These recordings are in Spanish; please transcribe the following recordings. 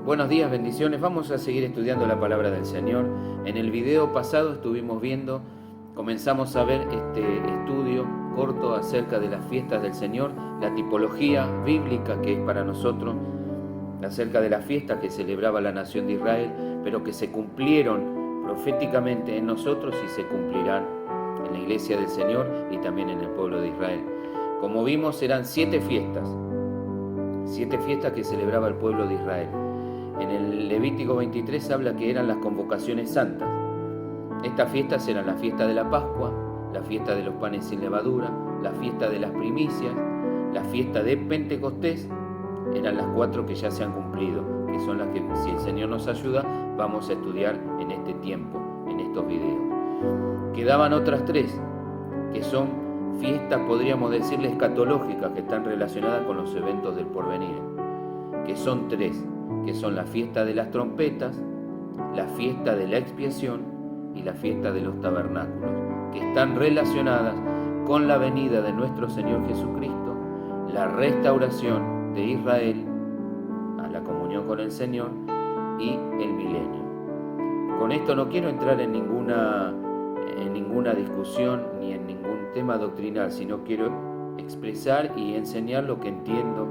Buenos días, bendiciones. Vamos a seguir estudiando la palabra del Señor. En el video pasado comenzamos a ver este estudio corto acerca de las fiestas del Señor, la tipología bíblica que es para nosotros, acerca de las fiestas que celebraba la nación de Israel, pero que se cumplieron proféticamente en nosotros y se cumplirán en la iglesia del Señor y también en el pueblo de Israel. Como vimos, eran 7 fiestas que celebraba el pueblo de Israel. En el Levítico 23 habla que eran las convocaciones santas. Estas fiestas eran la fiesta de la Pascua, la fiesta de los panes sin levadura, la fiesta de las primicias, la fiesta de Pentecostés. Eran las 4 que ya se han cumplido, que son las que, si el Señor nos ayuda, vamos a estudiar en este tiempo, en estos videos. Quedaban otras 3, que son fiestas, podríamos decirle, escatológicas, que están relacionadas con los eventos del porvenir, que son 3, que son la fiesta de las trompetas, la fiesta de la expiación y la fiesta de los tabernáculos, que están relacionadas con la venida de nuestro Señor Jesucristo, la restauración de Israel a la comunión con el Señor y el milenio. Con esto no quiero entrar en ninguna discusión ni en ningún tema doctrinal, sino quiero expresar y enseñar lo que entiendo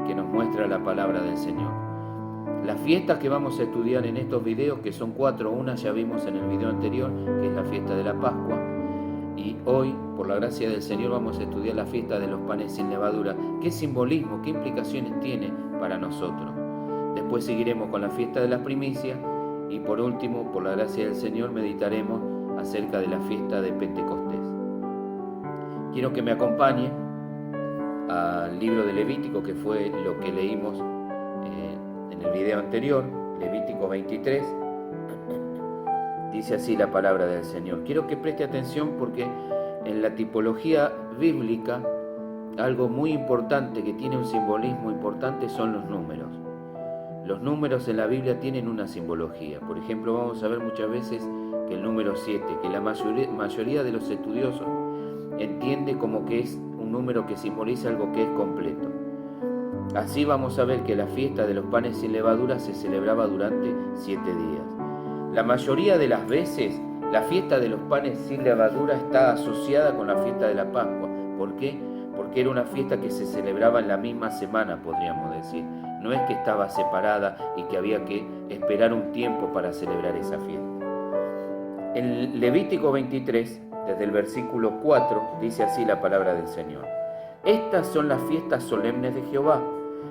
que nos muestra la palabra del Señor. Las fiestas que vamos a estudiar en estos videos, que son 4, una ya vimos en el video anterior, que es la fiesta de la Pascua, y hoy, por la gracia del Señor, vamos a estudiar la fiesta de los panes sin levadura. ¿Qué simbolismo, qué implicaciones tiene para nosotros? Después seguiremos con la fiesta de las primicias y por último, por la gracia del Señor, meditaremos acerca de la fiesta de Pentecostés. Quiero que me acompañe al libro de Levítico, que fue lo que leímos en el video anterior, Levítico 23. Dice así la palabra del Señor. Quiero que preste atención porque en la tipología bíblica algo muy importante que tiene un simbolismo importante son los números. Los números en la Biblia tienen una simbología. Por ejemplo, vamos a ver muchas veces que el número 7, que la mayoría de los estudiosos entiende como que es un número que simboliza algo que es completo. Así vamos a ver que la fiesta de los panes sin levadura se celebraba durante 7 días. La mayoría de las veces la fiesta de los panes sin levadura está asociada con la fiesta de la Pascua. ¿Por qué? Porque era una fiesta que se celebraba en la misma semana, podríamos decir. No es que estaba separada y que había que esperar un tiempo para celebrar esa fiesta. En Levítico 23, desde el versículo 4, dice así la palabra del Señor. Estas son las fiestas solemnes de Jehová,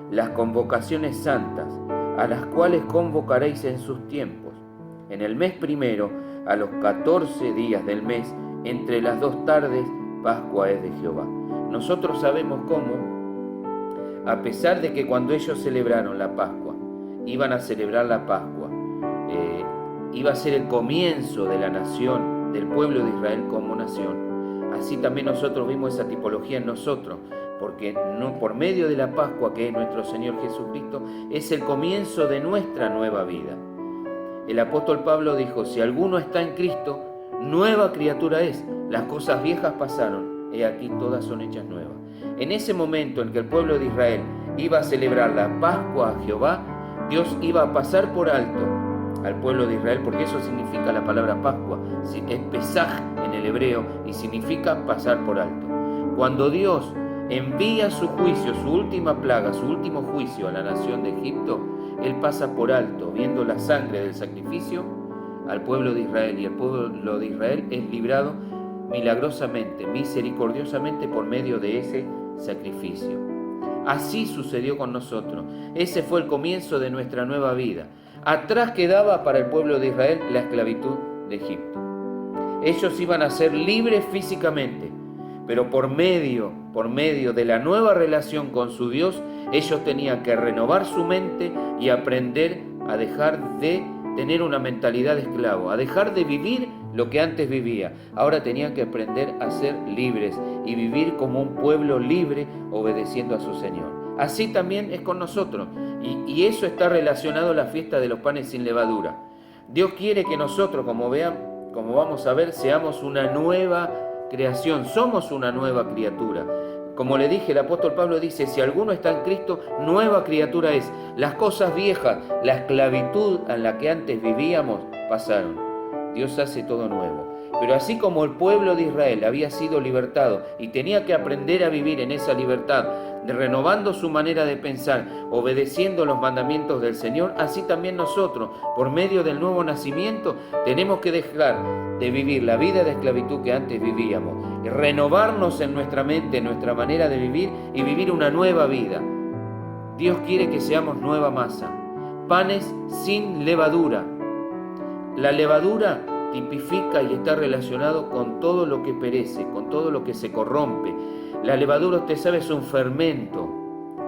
las convocaciones santas, a las cuales convocaréis en sus tiempos. En el mes primero, a los 14 días del mes, entre las 2 tardes, Pascua es de Jehová. Nosotros sabemos cómo, a pesar de que cuando ellos celebraron la Pascua, iban a celebrar la Pascua, iba a ser el comienzo de la nación, del pueblo de Israel como nación. Así también nosotros vimos esa tipología en nosotros, porque no, por medio de la Pascua, que es nuestro Señor Jesucristo, es el comienzo de nuestra nueva vida. El apóstol Pablo dijo, si alguno está en Cristo, nueva criatura es. Las cosas viejas pasaron, he aquí todas son hechas nuevas. En ese momento en que el pueblo de Israel iba a celebrar la Pascua a Jehová, Dios iba a pasar por alto al pueblo de Israel, porque eso significa la palabra Pascua, es Pesaj en el hebreo y significa pasar por alto. Cuando Dios envía su juicio, su última plaga, su último juicio a la nación de Egipto, Él pasa por alto, viendo la sangre del sacrificio al pueblo de Israel, y el pueblo de Israel es librado milagrosamente, misericordiosamente por medio de ese sacrificio. Así sucedió con nosotros. Ese fue el comienzo de nuestra nueva vida. Atrás quedaba para el pueblo de Israel la esclavitud de Egipto. Ellos iban a ser libres físicamente, pero por medio de la nueva relación con su Dios, ellos tenían que renovar su mente y aprender a dejar de tener una mentalidad de esclavo, a dejar de vivir lo que antes vivía. Ahora tenían que aprender a ser libres y vivir como un pueblo libre, obedeciendo a su Señor. Así también es con nosotros, y eso está relacionado a la fiesta de los panes sin levadura. Dios quiere que nosotros, como vamos a ver, seamos una nueva creación, somos una nueva criatura. Como le dije, el apóstol Pablo dice, si alguno está en Cristo, nueva criatura es. Las cosas viejas, la esclavitud en la que antes vivíamos, pasaron. Dios hace todo nuevo. Pero así como el pueblo de Israel había sido libertado y tenía que aprender a vivir en esa libertad, renovando su manera de pensar, obedeciendo los mandamientos del Señor, así también nosotros, por medio del nuevo nacimiento, tenemos que dejar de vivir la vida de esclavitud que antes vivíamos, y renovarnos en nuestra mente, en nuestra manera de vivir y vivir una nueva vida. Dios quiere que seamos nueva masa, panes sin levadura. La levadura tipifica y está relacionado con todo lo que perece, con todo lo que se corrompe. La levadura, usted sabe, es un fermento.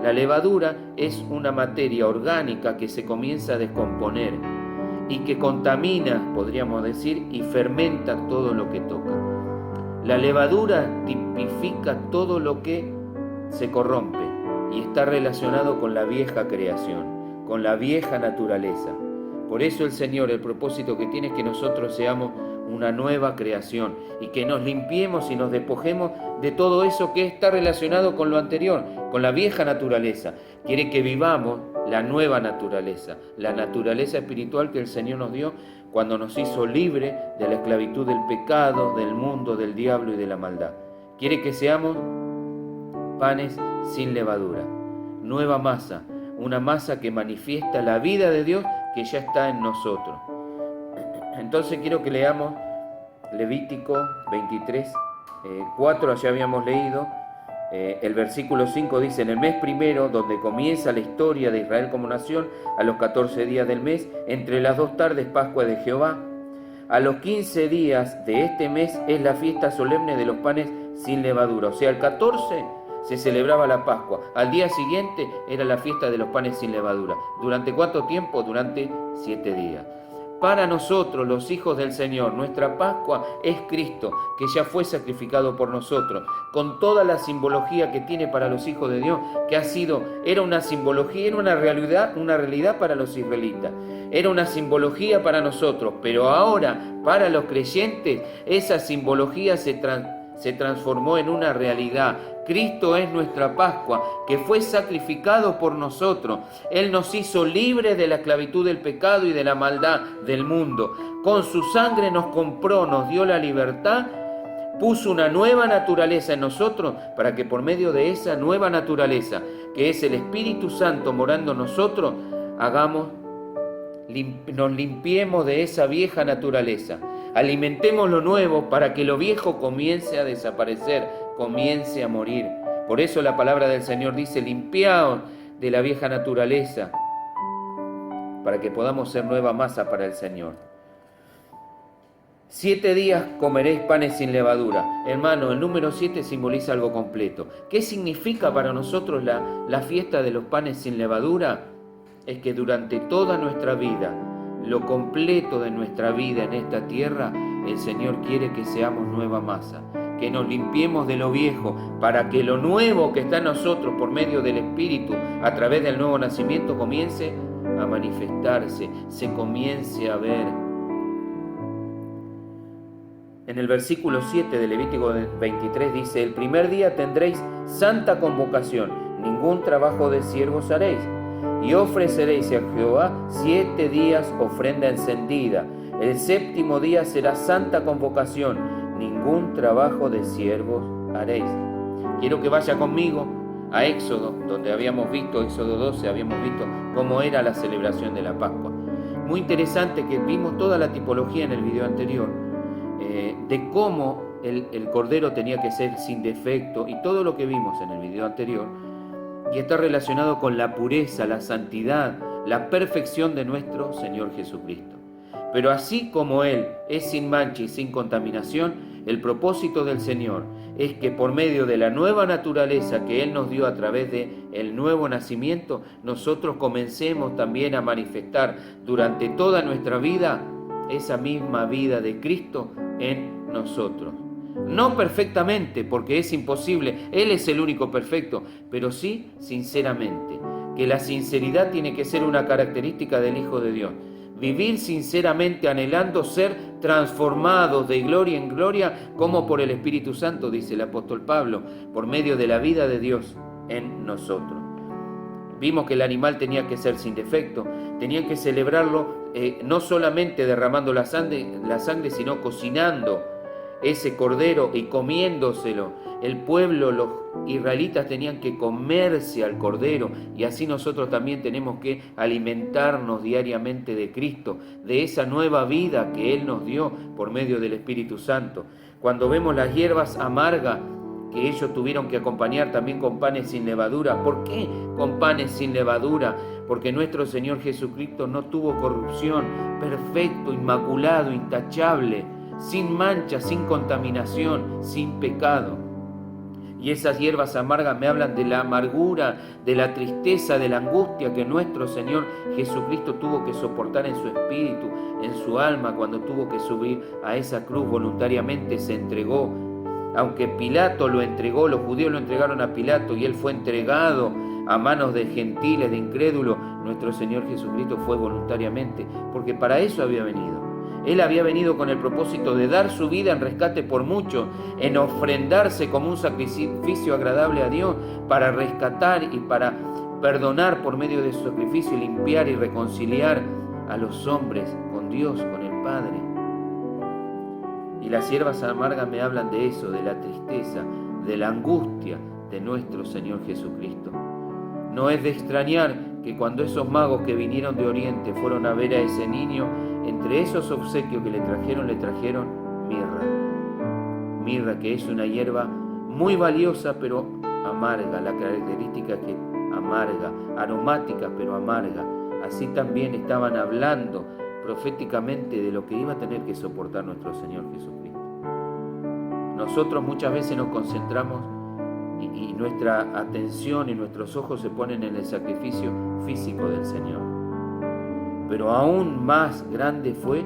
La levadura es una materia orgánica que se comienza a descomponer y que contamina, podríamos decir, y fermenta todo lo que toca. La levadura tipifica todo lo que se corrompe y está relacionado con la vieja creación, con la vieja naturaleza. Por eso el Señor, el propósito que tiene es que nosotros seamos una nueva creación y que nos limpiemos y nos despojemos de todo eso que está relacionado con lo anterior, con la vieja naturaleza. Quiere que vivamos la nueva naturaleza, la naturaleza espiritual que el Señor nos dio cuando nos hizo libre de la esclavitud del pecado, del mundo, del diablo y de la maldad. Quiere que seamos panes sin levadura, nueva masa, una masa que manifiesta la vida de Dios que ya está en nosotros. Entonces quiero que leamos Levítico 23, 4, allá habíamos leído. El versículo 5 dice, en el mes primero, donde comienza la historia de Israel como nación, a los 14 días del mes, entre las 2 tardes, Pascua de Jehová. A los 15 días de este mes es la fiesta solemne de los panes sin levadura. O sea, el 14 se celebraba la Pascua. Al día siguiente era la fiesta de los panes sin levadura. ¿Durante cuánto tiempo? Durante 7 días. Para nosotros, los hijos del Señor, nuestra Pascua es Cristo, que ya fue sacrificado por nosotros, con toda la simbología que tiene para los hijos de Dios, que era una simbología, era una realidad para los israelitas, era una simbología para nosotros, pero ahora, para los creyentes, esa simbología se transformó en una realidad. Cristo es nuestra Pascua, que fue sacrificado por nosotros. Él nos hizo libres de la esclavitud del pecado y de la maldad del mundo. Con su sangre nos compró, nos dio la libertad, puso una nueva naturaleza en nosotros para que por medio de esa nueva naturaleza, que es el Espíritu Santo morando en nosotros, nos limpiemos de esa vieja naturaleza. Alimentemos lo nuevo para que lo viejo comience a desaparecer, comience a morir. Por eso la palabra del Señor dice, limpiaos de la vieja naturaleza, para que podamos ser nueva masa para el Señor. 7 días comeréis panes sin levadura. Hermano, el número 7 simboliza algo completo. ¿Qué significa para nosotros la fiesta de los panes sin levadura? Es que durante toda nuestra vida, lo completo de nuestra vida en esta tierra, el Señor quiere que seamos nueva masa, que nos limpiemos de lo viejo, para que lo nuevo que está en nosotros por medio del Espíritu, a través del nuevo nacimiento, comience a manifestarse, se comience a ver. En el versículo 7 de Levítico 23 dice, el primer día tendréis santa convocación, ningún trabajo de siervos haréis. Y ofreceréis a Jehová 7 días ofrenda encendida. El 7º día será santa convocación. Ningún trabajo de siervos haréis. Quiero que vaya conmigo a Éxodo, donde habíamos visto, Éxodo 12, habíamos visto cómo era la celebración de la Pascua. Muy interesante que vimos toda la tipología en el video anterior, de cómo el cordero tenía que ser sin defecto y todo lo que vimos en el video anterior. Y está relacionado con la pureza, la santidad, la perfección de nuestro Señor Jesucristo. Pero así como Él es sin mancha y sin contaminación, el propósito del Señor es que por medio de la nueva naturaleza que Él nos dio a través del nuevo nacimiento, nosotros comencemos también a manifestar durante toda nuestra vida esa misma vida de Cristo en nosotros. No perfectamente, porque es imposible, Él es el único perfecto, pero sí sinceramente, que la sinceridad tiene que ser una característica del Hijo de Dios. vivir sinceramente anhelando ser transformados de gloria en gloria como por el Espíritu Santo, dice el apóstol Pablo, por medio de la vida de Dios en nosotros. Vimos que el animal tenía que ser sin defecto, tenían que celebrarlo no solamente derramando la sangre, sino cocinando ese cordero y comiéndoselo. El pueblo, los israelitas tenían que comerse al cordero, y así nosotros también tenemos que alimentarnos diariamente de Cristo, de esa nueva vida que Él nos dio por medio del Espíritu Santo. Cuando vemos las hierbas amargas que ellos tuvieron que acompañar también con panes sin levadura. ¿Por qué con panes sin levadura? Porque nuestro Señor Jesucristo no tuvo corrupción, perfecto, inmaculado, intachable, sin mancha, sin contaminación, sin pecado. Y esas hierbas amargas me hablan de la amargura, de la tristeza, de la angustia que nuestro Señor Jesucristo tuvo que soportar en su espíritu, en su alma, cuando tuvo que subir a esa cruz. Voluntariamente se entregó. Aunque Pilato lo entregó, los judíos lo entregaron a Pilato y él fue entregado a manos de gentiles, de incrédulos, nuestro Señor Jesucristo fue voluntariamente, porque para eso había venido. Él había venido con el propósito de dar su vida en rescate por muchos, en ofrendarse como un sacrificio agradable a Dios, para rescatar y para perdonar por medio de su sacrificio y limpiar y reconciliar a los hombres con Dios, con el Padre. Y las hierbas amargas me hablan de eso, de la tristeza, de la angustia de nuestro Señor Jesucristo. No es de extrañar que cuando esos magos que vinieron de Oriente fueron a ver a ese niño, entre esos obsequios que le trajeron mirra. Mirra, que es una hierba muy valiosa pero amarga, la característica es que amarga, aromática pero amarga. Así también estaban hablando proféticamente de lo que iba a tener que soportar nuestro Señor Jesucristo. Nosotros muchas veces nos concentramos y nuestra atención y nuestros ojos se ponen en el sacrificio físico del Señor. Pero aún más grande fue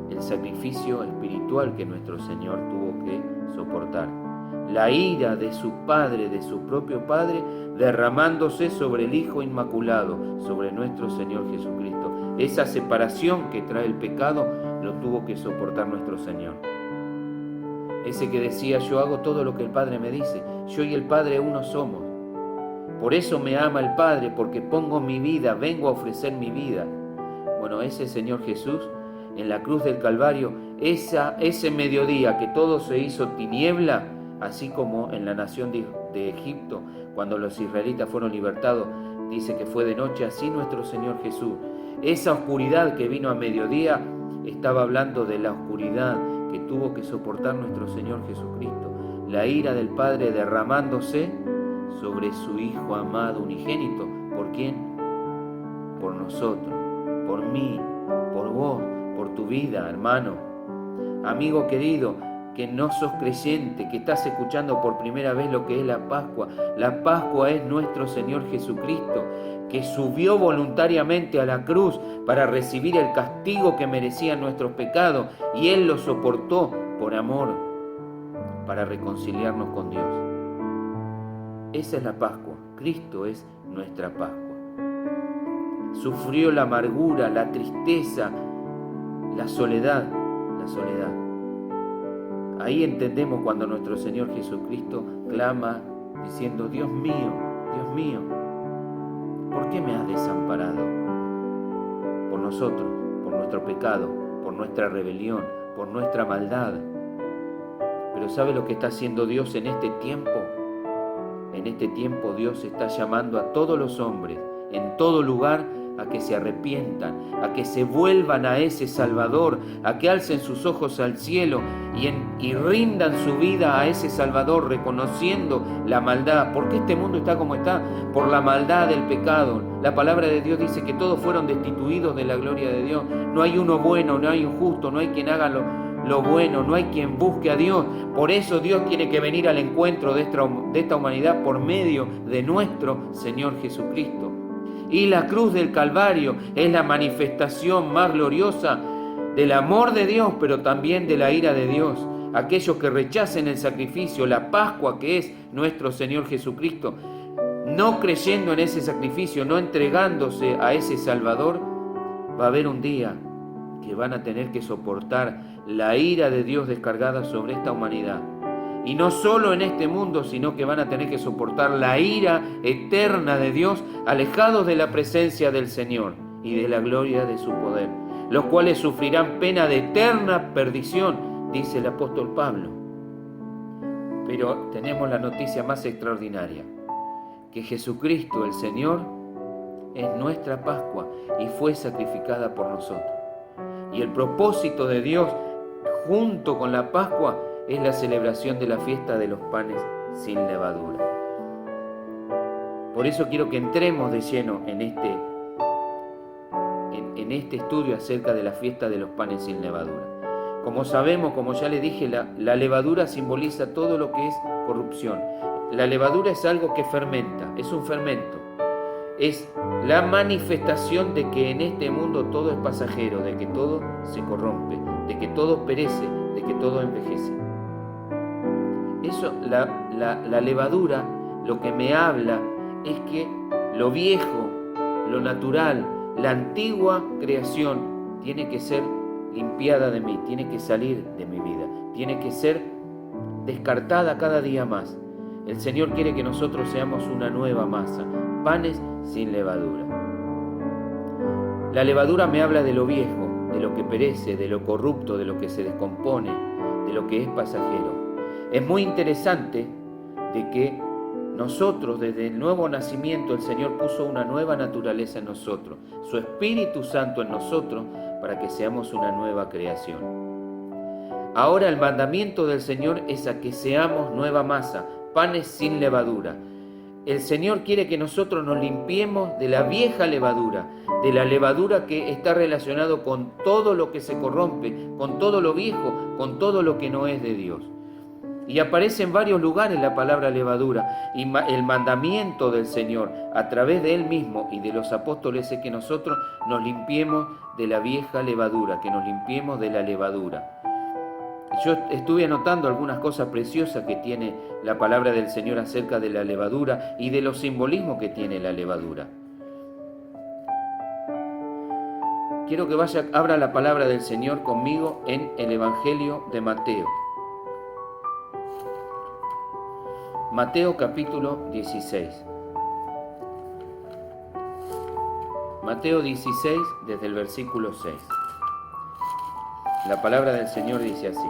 el sacrificio espiritual que nuestro Señor tuvo que soportar. La ira de su Padre, de su propio Padre, derramándose sobre el Hijo Inmaculado, sobre nuestro Señor Jesucristo. Esa separación que trae el pecado lo tuvo que soportar nuestro Señor. Ese que decía, yo hago todo lo que el Padre me dice, yo y el Padre uno somos. Por eso me ama el Padre, porque pongo mi vida, vengo a ofrecer mi vida. Bueno, ese Señor Jesús, en la cruz del Calvario, ese mediodía que todo se hizo tiniebla, así como en la nación de Egipto, cuando los israelitas fueron libertados, dice que fue de noche, así nuestro Señor Jesús. Esa oscuridad que vino a mediodía estaba hablando de la oscuridad que tuvo que soportar nuestro Señor Jesucristo. La ira del Padre derramándose sobre su Hijo amado unigénito. ¿Por quién? Por nosotros, por mí, por vos, por tu vida, hermano. Amigo querido, que no sos creyente, que estás escuchando por primera vez lo que es la Pascua. La Pascua es nuestro Señor Jesucristo, que subió voluntariamente a la cruz para recibir el castigo que merecían nuestros pecados, y Él lo soportó por amor, para reconciliarnos con Dios. Esa es la Pascua. Cristo es nuestra Pascua. Sufrió la amargura, la tristeza, la soledad. Ahí entendemos cuando nuestro Señor Jesucristo clama diciendo, Dios mío, ¿por qué me has desamparado? Por nosotros, por nuestro pecado, por nuestra rebelión, por nuestra maldad. Pero ¿sabe lo que está haciendo Dios en este tiempo? En este tiempo Dios está llamando a todos los hombres, en todo lugar, a que se arrepientan, a que se vuelvan a ese Salvador, a que alcen sus ojos al cielo y rindan su vida a ese Salvador, reconociendo la maldad. ¿Por qué este mundo está como está? Por la maldad del pecado. La palabra de Dios dice que todos fueron destituidos de la gloria de Dios. No hay uno bueno, no hay un justo, no hay quien haga lo bueno, no hay quien busque a Dios. Por eso Dios tiene que venir al encuentro de esta humanidad por medio de nuestro Señor Jesucristo. Y la cruz del Calvario es la manifestación más gloriosa del amor de Dios, pero también de la ira de Dios. Aquellos que rechacen el sacrificio, la Pascua que es nuestro Señor Jesucristo, no creyendo en ese sacrificio, no entregándose a ese Salvador, Va a haber un día que van a tener que soportar la ira de Dios descargada sobre esta humanidad. Y no solo en este mundo, sino que van a tener que soportar la ira eterna de Dios, alejados de la presencia del Señor y de la gloria de su poder, los cuales sufrirán pena de eterna perdición, dice el apóstol Pablo. Pero tenemos la noticia más extraordinaria, que Jesucristo el Señor es nuestra Pascua y fue sacrificada por nosotros. Y el propósito de Dios junto con la Pascua es la celebración de la fiesta de los panes sin levadura. Por eso quiero que entremos de lleno en este estudio acerca de la fiesta de los panes sin levadura. Como sabemos, como ya le dije, la levadura simboliza todo lo que es corrupción. La levadura es algo que fermenta, es un fermento. Es la manifestación de que en este mundo todo es pasajero, de que todo se corrompe, de que todo perece, de que todo envejece. Eso, la levadura, lo que me habla es que lo viejo, lo natural, la antigua creación tiene que ser limpiada de mí, tiene que salir de mi vida, tiene que ser descartada cada día más. El Señor quiere que nosotros seamos una nueva masa, panes sin levadura. La levadura me habla de lo viejo, de lo que perece, de lo corrupto, de lo que se descompone, de lo que es pasajero. Es muy interesante de que nosotros, desde el nuevo nacimiento, el Señor puso una nueva naturaleza en nosotros, su Espíritu Santo en nosotros, para que seamos una nueva creación. Ahora el mandamiento del Señor es a que seamos nueva masa, panes sin levadura. El Señor quiere que nosotros nos limpiemos de la vieja levadura, de la levadura que está relacionado con todo lo que se corrompe, con todo lo viejo, con todo lo que no es de Dios. Y aparece en varios lugares la palabra levadura, y el mandamiento del Señor a través de Él mismo y de los apóstoles es que nosotros nos limpiemos de la vieja levadura, que nos limpiemos de la levadura. Yo estuve anotando algunas cosas preciosas que tiene la palabra del Señor acerca de la levadura y de los simbolismos que tiene la levadura. Quiero que abra la palabra del Señor conmigo en el Evangelio de Mateo. Mateo capítulo 16. Mateo 16 desde el versículo 6. La palabra del Señor dice así.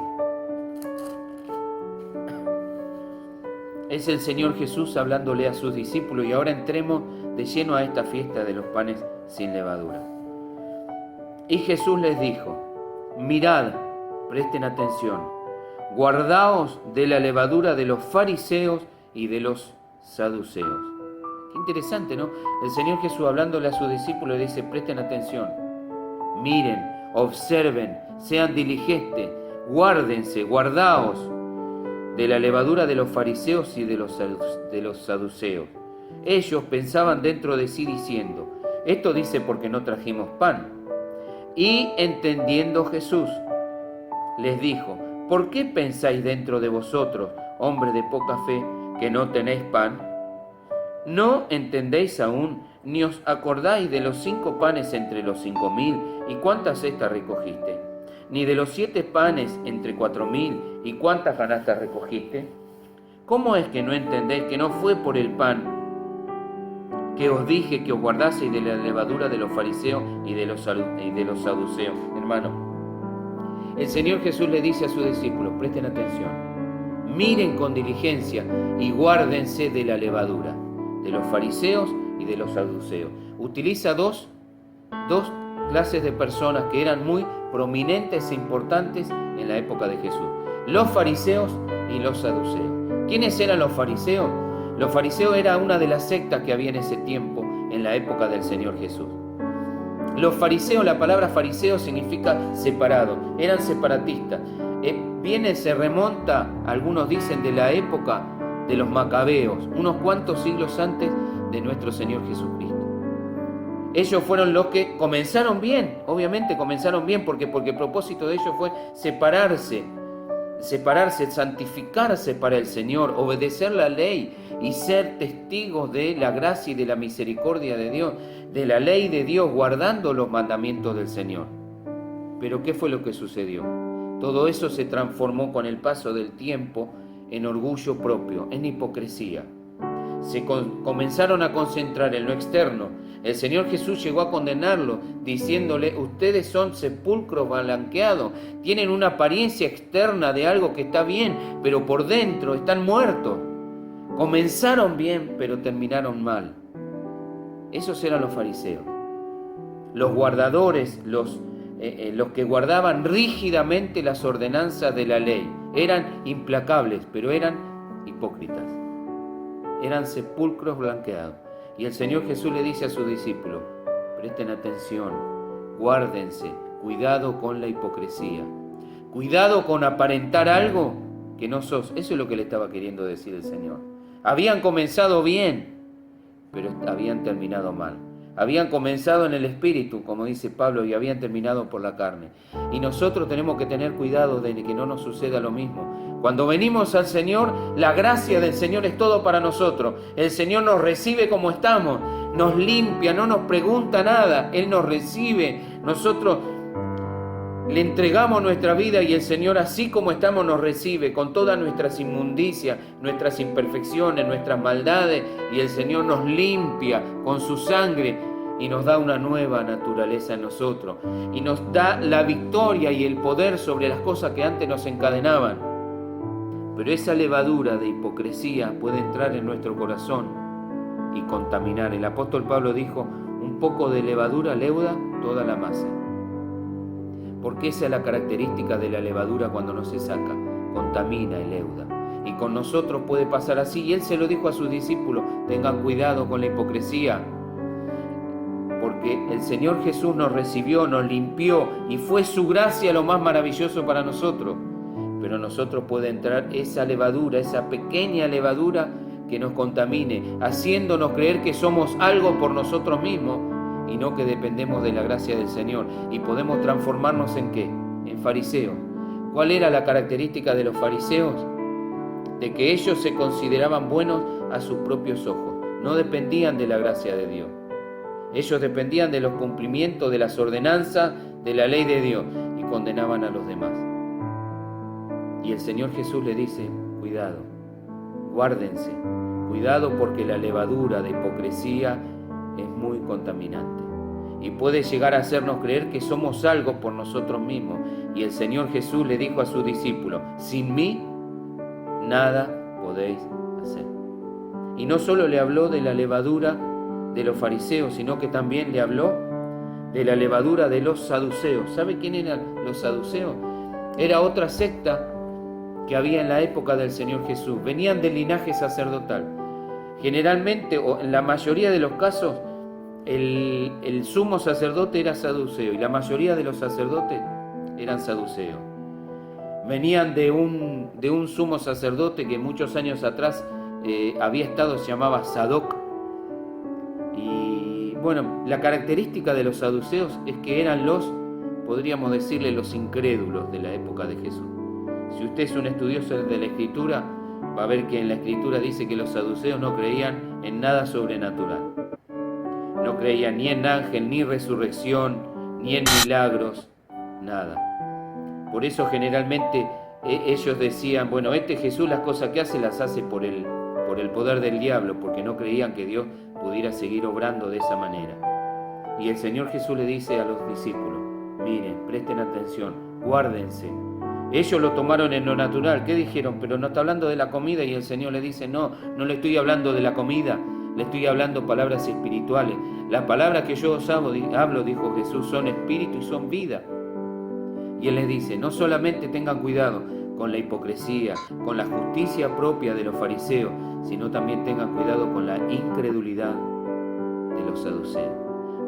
Es el Señor Jesús hablándole a sus discípulos y ahora entremos de lleno a esta fiesta de los panes sin levadura. Y Jesús les dijo, mirad, presten atención, guardaos de la levadura de los fariseos y de los saduceos. Qué interesante, ¿no? El Señor Jesús hablándole a sus discípulos le dice, presten atención, miren, observen, sean diligentes, guárdense, guardaos de la levadura de los fariseos y de los saduceos. Ellos pensaban dentro de sí diciendo, esto dice porque no trajimos pan. Y entendiendo Jesús, les dijo, ¿por qué pensáis dentro de vosotros, hombres de poca fe, que no tenéis pan? ¿No entendéis aún, ni os acordáis de los 5 panes entre los 5.000 y cuántas cestas recogiste? ¿Ni de los 7 panes entre 4.000 y cuántas canastas recogiste? ¿Cómo es que no entendéis que no fue por el pan que os dije que os guardaseis de la levadura de los fariseos y de los saduceos? Hermano, el Señor Jesús le dice a sus discípulos, presten atención, miren con diligencia y guárdense de la levadura de los fariseos y de los saduceos. Utiliza dos clases de personas que eran muy prominentes e importantes en la época de Jesús. Los fariseos y los saduceos. ¿Quiénes eran los fariseos? Los fariseos era una de las sectas que había en ese tiempo, en la época del Señor Jesús. Los fariseos, la palabra fariseo significa separado, eran separatistas. Se remonta, algunos dicen, de la época de los macabeos, unos cuantos siglos antes de nuestro Señor Jesucristo. Ellos fueron los que comenzaron bien, obviamente comenzaron bien, porque el propósito de ellos fue separarse separarse, santificarse para el Señor, obedecer la ley y ser testigos de la gracia y de la misericordia de Dios, de la ley de Dios, guardando los mandamientos del Señor. Pero ¿qué fue lo que sucedió? Todo eso se transformó con el paso del tiempo en orgullo propio, en hipocresía. Se comenzaron a concentrar en lo externo. El Señor Jesús llegó a condenarlo, diciéndole: ustedes son sepulcros blanqueados, tienen una apariencia externa de algo que está bien, pero por dentro están muertos. Comenzaron bien, pero terminaron mal. Esos eran los fariseos, los guardadores, los que guardaban rígidamente las ordenanzas de la ley. Eran implacables, pero eran hipócritas. Eran sepulcros blanqueados. Y el Señor Jesús le dice a sus discípulos: presten atención, guárdense, cuidado con la hipocresía, cuidado con aparentar algo que no sos. Eso es lo que le estaba queriendo decir el Señor. Habían comenzado bien, pero habían terminado mal. Habían comenzado en el espíritu, como dice Pablo, y habían terminado por la carne. Y nosotros tenemos que tener cuidado de que no nos suceda lo mismo. Cuando venimos al Señor, la gracia del Señor es todo para nosotros. El Señor nos recibe como estamos, nos limpia, no nos pregunta nada. Él nos recibe. Nosotros le entregamos nuestra vida y el Señor, así como estamos, nos recibe con todas nuestras inmundicias, nuestras imperfecciones, nuestras maldades, y el Señor nos limpia con su sangre y nos da una nueva naturaleza en nosotros y nos da la victoria y el poder sobre las cosas que antes nos encadenaban. Pero esa levadura de hipocresía puede entrar en nuestro corazón y contaminar. El apóstol Pablo dijo: un poco de levadura leuda toda la masa. Porque esa es la característica de la levadura cuando no se saca, contamina y leuda. Y con nosotros puede pasar así. Y Él se lo dijo a sus discípulos: tengan cuidado con la hipocresía. Porque el Señor Jesús nos recibió, nos limpió y fue su gracia lo más maravilloso para nosotros. Pero en nosotros puede entrar esa levadura, esa pequeña levadura que nos contamine, haciéndonos creer que somos algo por nosotros mismos y no que dependemos de la gracia del Señor. Y podemos transformarnos ¿en qué? En fariseos. ¿Cuál era la característica de los fariseos? De que ellos se consideraban buenos a sus propios ojos. No dependían de la gracia de Dios. Ellos dependían de los cumplimientos de las ordenanzas de la ley de Dios y condenaban a los demás. Y el Señor Jesús le dice: cuidado, guárdense, cuidado, porque la levadura de hipocresía es muy contaminante y puede llegar a hacernos creer que somos algo por nosotros mismos. Y el Señor Jesús le dijo a sus discípulos: sin mí nada podéis hacer. Y no solo le habló de la levadura de los fariseos, sino que también le habló de la levadura de los saduceos. ¿Sabe quién eran los saduceos? Era otra secta que había en la época del Señor Jesús. Venían del linaje sacerdotal. Generalmente, o en la mayoría de los casos, el sumo sacerdote era saduceo y la mayoría de los sacerdotes eran saduceos. Venían de un sumo sacerdote que muchos años atrás había estado, se llamaba Sadoc. Y bueno, la característica de los saduceos es que eran podríamos decirle, los incrédulos de la época de Jesús. Si usted es un estudioso de la Escritura, va a ver que en la Escritura dice que los saduceos no creían en nada sobrenatural. No creían ni en ángel, ni resurrección, ni en milagros, nada. Por eso generalmente ellos decían: bueno, Jesús las cosas que hace las hace por el poder del diablo, porque no creían que Dios pudiera seguir obrando de esa manera. Y el Señor Jesús le dice a los discípulos: miren, presten atención, guárdense. Ellos lo tomaron en lo natural. ¿Qué dijeron? Pero no está hablando de la comida. Y el Señor le dice: no le estoy hablando de la comida, le estoy hablando palabras espirituales. Las palabras que yo os hablo, dijo Jesús, son espíritu y son vida. Y Él les dice: no solamente tengan cuidado con la hipocresía, con la justicia propia de los fariseos, sino también tengan cuidado con la incredulidad de los saduceos.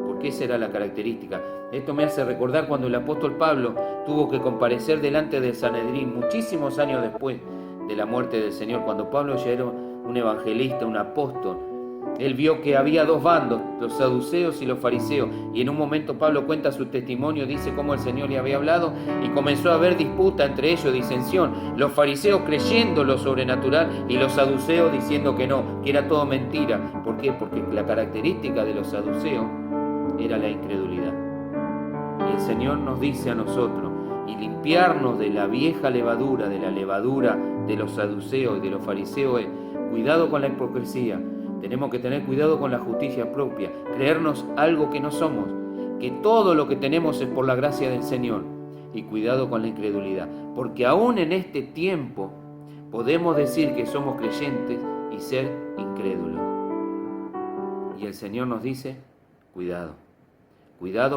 Porque esa era la característica. Esto me hace recordar cuando el apóstol Pablo tuvo que comparecer delante del Sanedrín muchísimos años después de la muerte del Señor, cuando Pablo ya era un evangelista, un apóstol, Él vio que había dos bandos, los saduceos y los fariseos, y en un momento Pablo cuenta su testimonio, dice cómo el Señor le había hablado, y comenzó a haber disputa entre ellos, disensión, los fariseos creyendo lo sobrenatural y los saduceos diciendo que no, que era todo mentira. ¿Por qué? Porque la característica de los saduceos era la incredulidad. Y el Señor nos dice a nosotros, y limpiarnos de la vieja levadura, de la levadura de los saduceos y de los fariseos, es cuidado con la hipocresía. Tenemos que tener cuidado con la justicia propia, creernos algo que no somos, que todo lo que tenemos es por la gracia del Señor. Y cuidado con la incredulidad, porque aún en este tiempo podemos decir que somos creyentes y ser incrédulos. Y el Señor nos dice, cuidado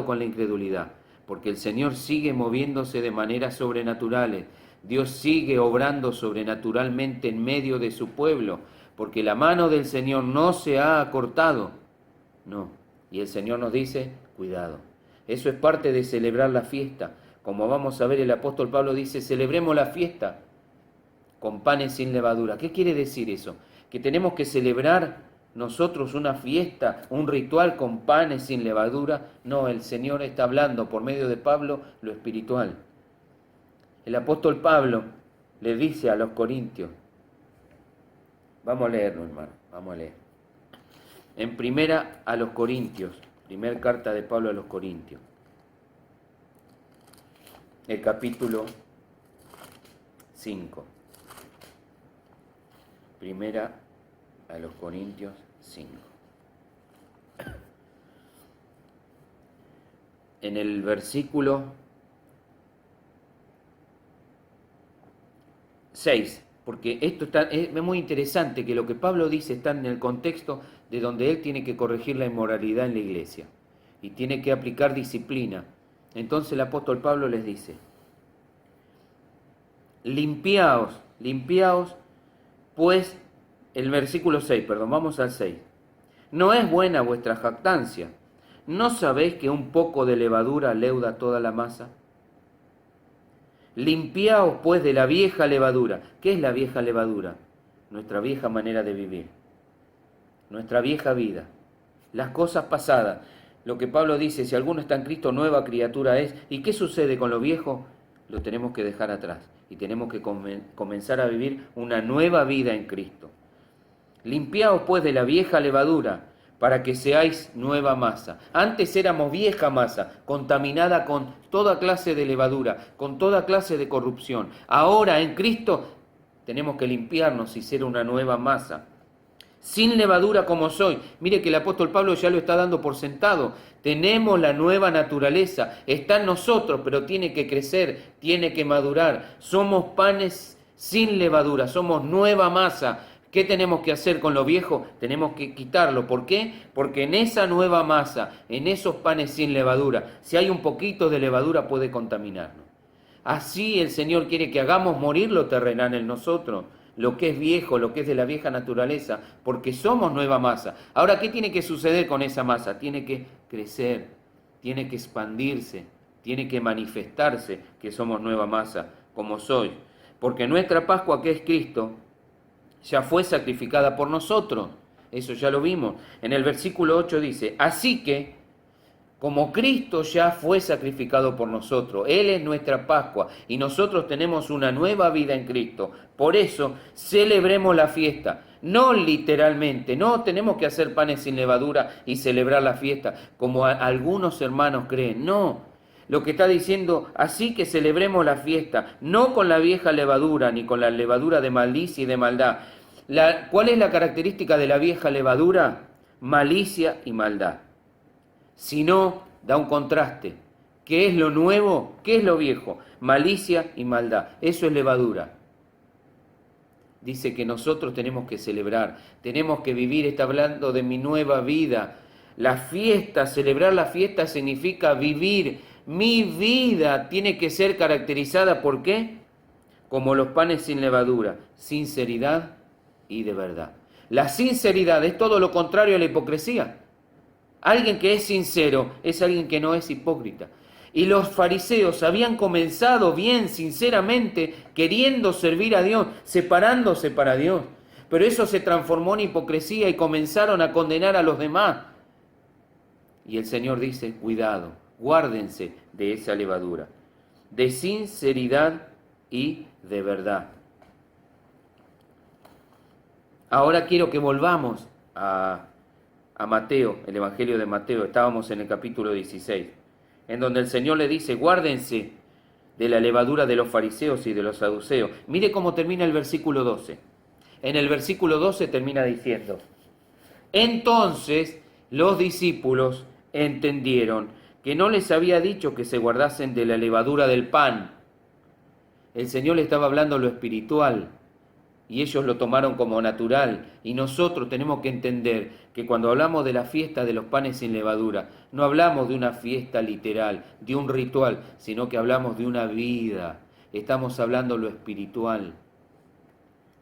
con la incredulidad, porque el Señor sigue moviéndose de maneras sobrenaturales. Dios sigue obrando sobrenaturalmente en medio de su pueblo, porque la mano del Señor no se ha acortado. No. Y el Señor nos dice, cuidado. Eso es parte de celebrar la fiesta. Como vamos a ver, el apóstol Pablo dice, celebremos la fiesta con panes sin levadura. ¿Qué quiere decir eso? Que tenemos que celebrar nosotros una fiesta, un ritual con panes sin levadura. No, el Señor está hablando por medio de Pablo lo espiritual. El apóstol Pablo le dice a los corintios, vamos a leerlo, hermano, vamos a leer. En primera a los Corintios, primera carta de Pablo a los Corintios, el capítulo 5. Primera a los Corintios 5. En el versículo 6. Porque esto es muy interesante, que lo que Pablo dice está en el contexto de donde él tiene que corregir la inmoralidad en la iglesia y tiene que aplicar disciplina. Entonces el apóstol Pablo les dice, limpiaos, pues, el versículo 6, vamos al 6. No es buena vuestra jactancia. ¿No sabéis que un poco de levadura leuda toda la masa? Limpiaos pues de la vieja levadura. ¿Qué es la vieja levadura? Nuestra vieja manera de vivir, nuestra vieja vida, las cosas pasadas. Lo que Pablo dice, si alguno está en Cristo, nueva criatura es. ¿Y qué sucede con lo viejo? Lo tenemos que dejar atrás y tenemos que comenzar a vivir una nueva vida en Cristo. Limpiaos pues de la vieja levadura, para que seáis nueva masa. Antes éramos vieja masa, contaminada con toda clase de levadura, con toda clase de corrupción. Ahora en Cristo tenemos que limpiarnos y ser una nueva masa. Sin levadura como soy. Mire que el apóstol Pablo ya lo está dando por sentado. Tenemos la nueva naturaleza, está en nosotros, pero tiene que crecer, tiene que madurar. Somos panes sin levadura, somos nueva masa. ¿Qué tenemos que hacer con lo viejo? Tenemos que quitarlo. ¿Por qué? Porque en esa nueva masa, en esos panes sin levadura, si hay un poquito de levadura puede contaminarnos. Así el Señor quiere que hagamos morir lo terrenal en nosotros, lo que es viejo, lo que es de la vieja naturaleza, porque somos nueva masa. Ahora, ¿qué tiene que suceder con esa masa? Tiene que crecer, tiene que expandirse, tiene que manifestarse que somos nueva masa, como soy. Porque nuestra Pascua, que es Cristo, ya fue sacrificada por nosotros. Eso ya lo vimos. En el versículo 8 dice, así que, como Cristo ya fue sacrificado por nosotros, Él es nuestra Pascua y nosotros tenemos una nueva vida en Cristo. Por eso, celebremos la fiesta. No literalmente, no tenemos que hacer panes sin levadura y celebrar la fiesta, como algunos hermanos creen. No, lo que está diciendo, así que celebremos la fiesta, no con la vieja levadura, ni con la levadura de malicia y de maldad. ¿Cuál es la característica de la vieja levadura? Malicia y maldad. Si no, da un contraste. ¿Qué es lo nuevo? ¿Qué es lo viejo? Malicia y maldad. Eso es levadura. Dice que nosotros tenemos que celebrar, tenemos que vivir, está hablando de mi nueva vida. La fiesta, celebrar la fiesta significa vivir. Mi vida tiene que ser caracterizada, ¿por qué? Como los panes sin levadura, sinceridad y de verdad. La sinceridad es todo lo contrario a la hipocresía. Alguien que es sincero es alguien que no es hipócrita. Y los fariseos habían comenzado bien, sinceramente, queriendo servir a Dios, separándose para Dios. Pero eso se transformó en hipocresía y comenzaron a condenar a los demás. Y el Señor dice, cuidado, guárdense de esa levadura, de sinceridad y de verdad. Ahora quiero que volvamos a Mateo, el Evangelio de Mateo. Estábamos en el capítulo 16, en donde el Señor le dice, guárdense de la levadura de los fariseos y de los saduceos. Mire cómo termina el versículo 12. En el versículo 12 termina diciendo, entonces los discípulos entendieron que no les había dicho que se guardasen de la levadura del pan. El Señor le estaba hablando lo espiritual y ellos lo tomaron como natural. Y nosotros tenemos que entender que cuando hablamos de la fiesta de los panes sin levadura, no hablamos de una fiesta literal, de un ritual, sino que hablamos de una vida. Estamos hablando lo espiritual.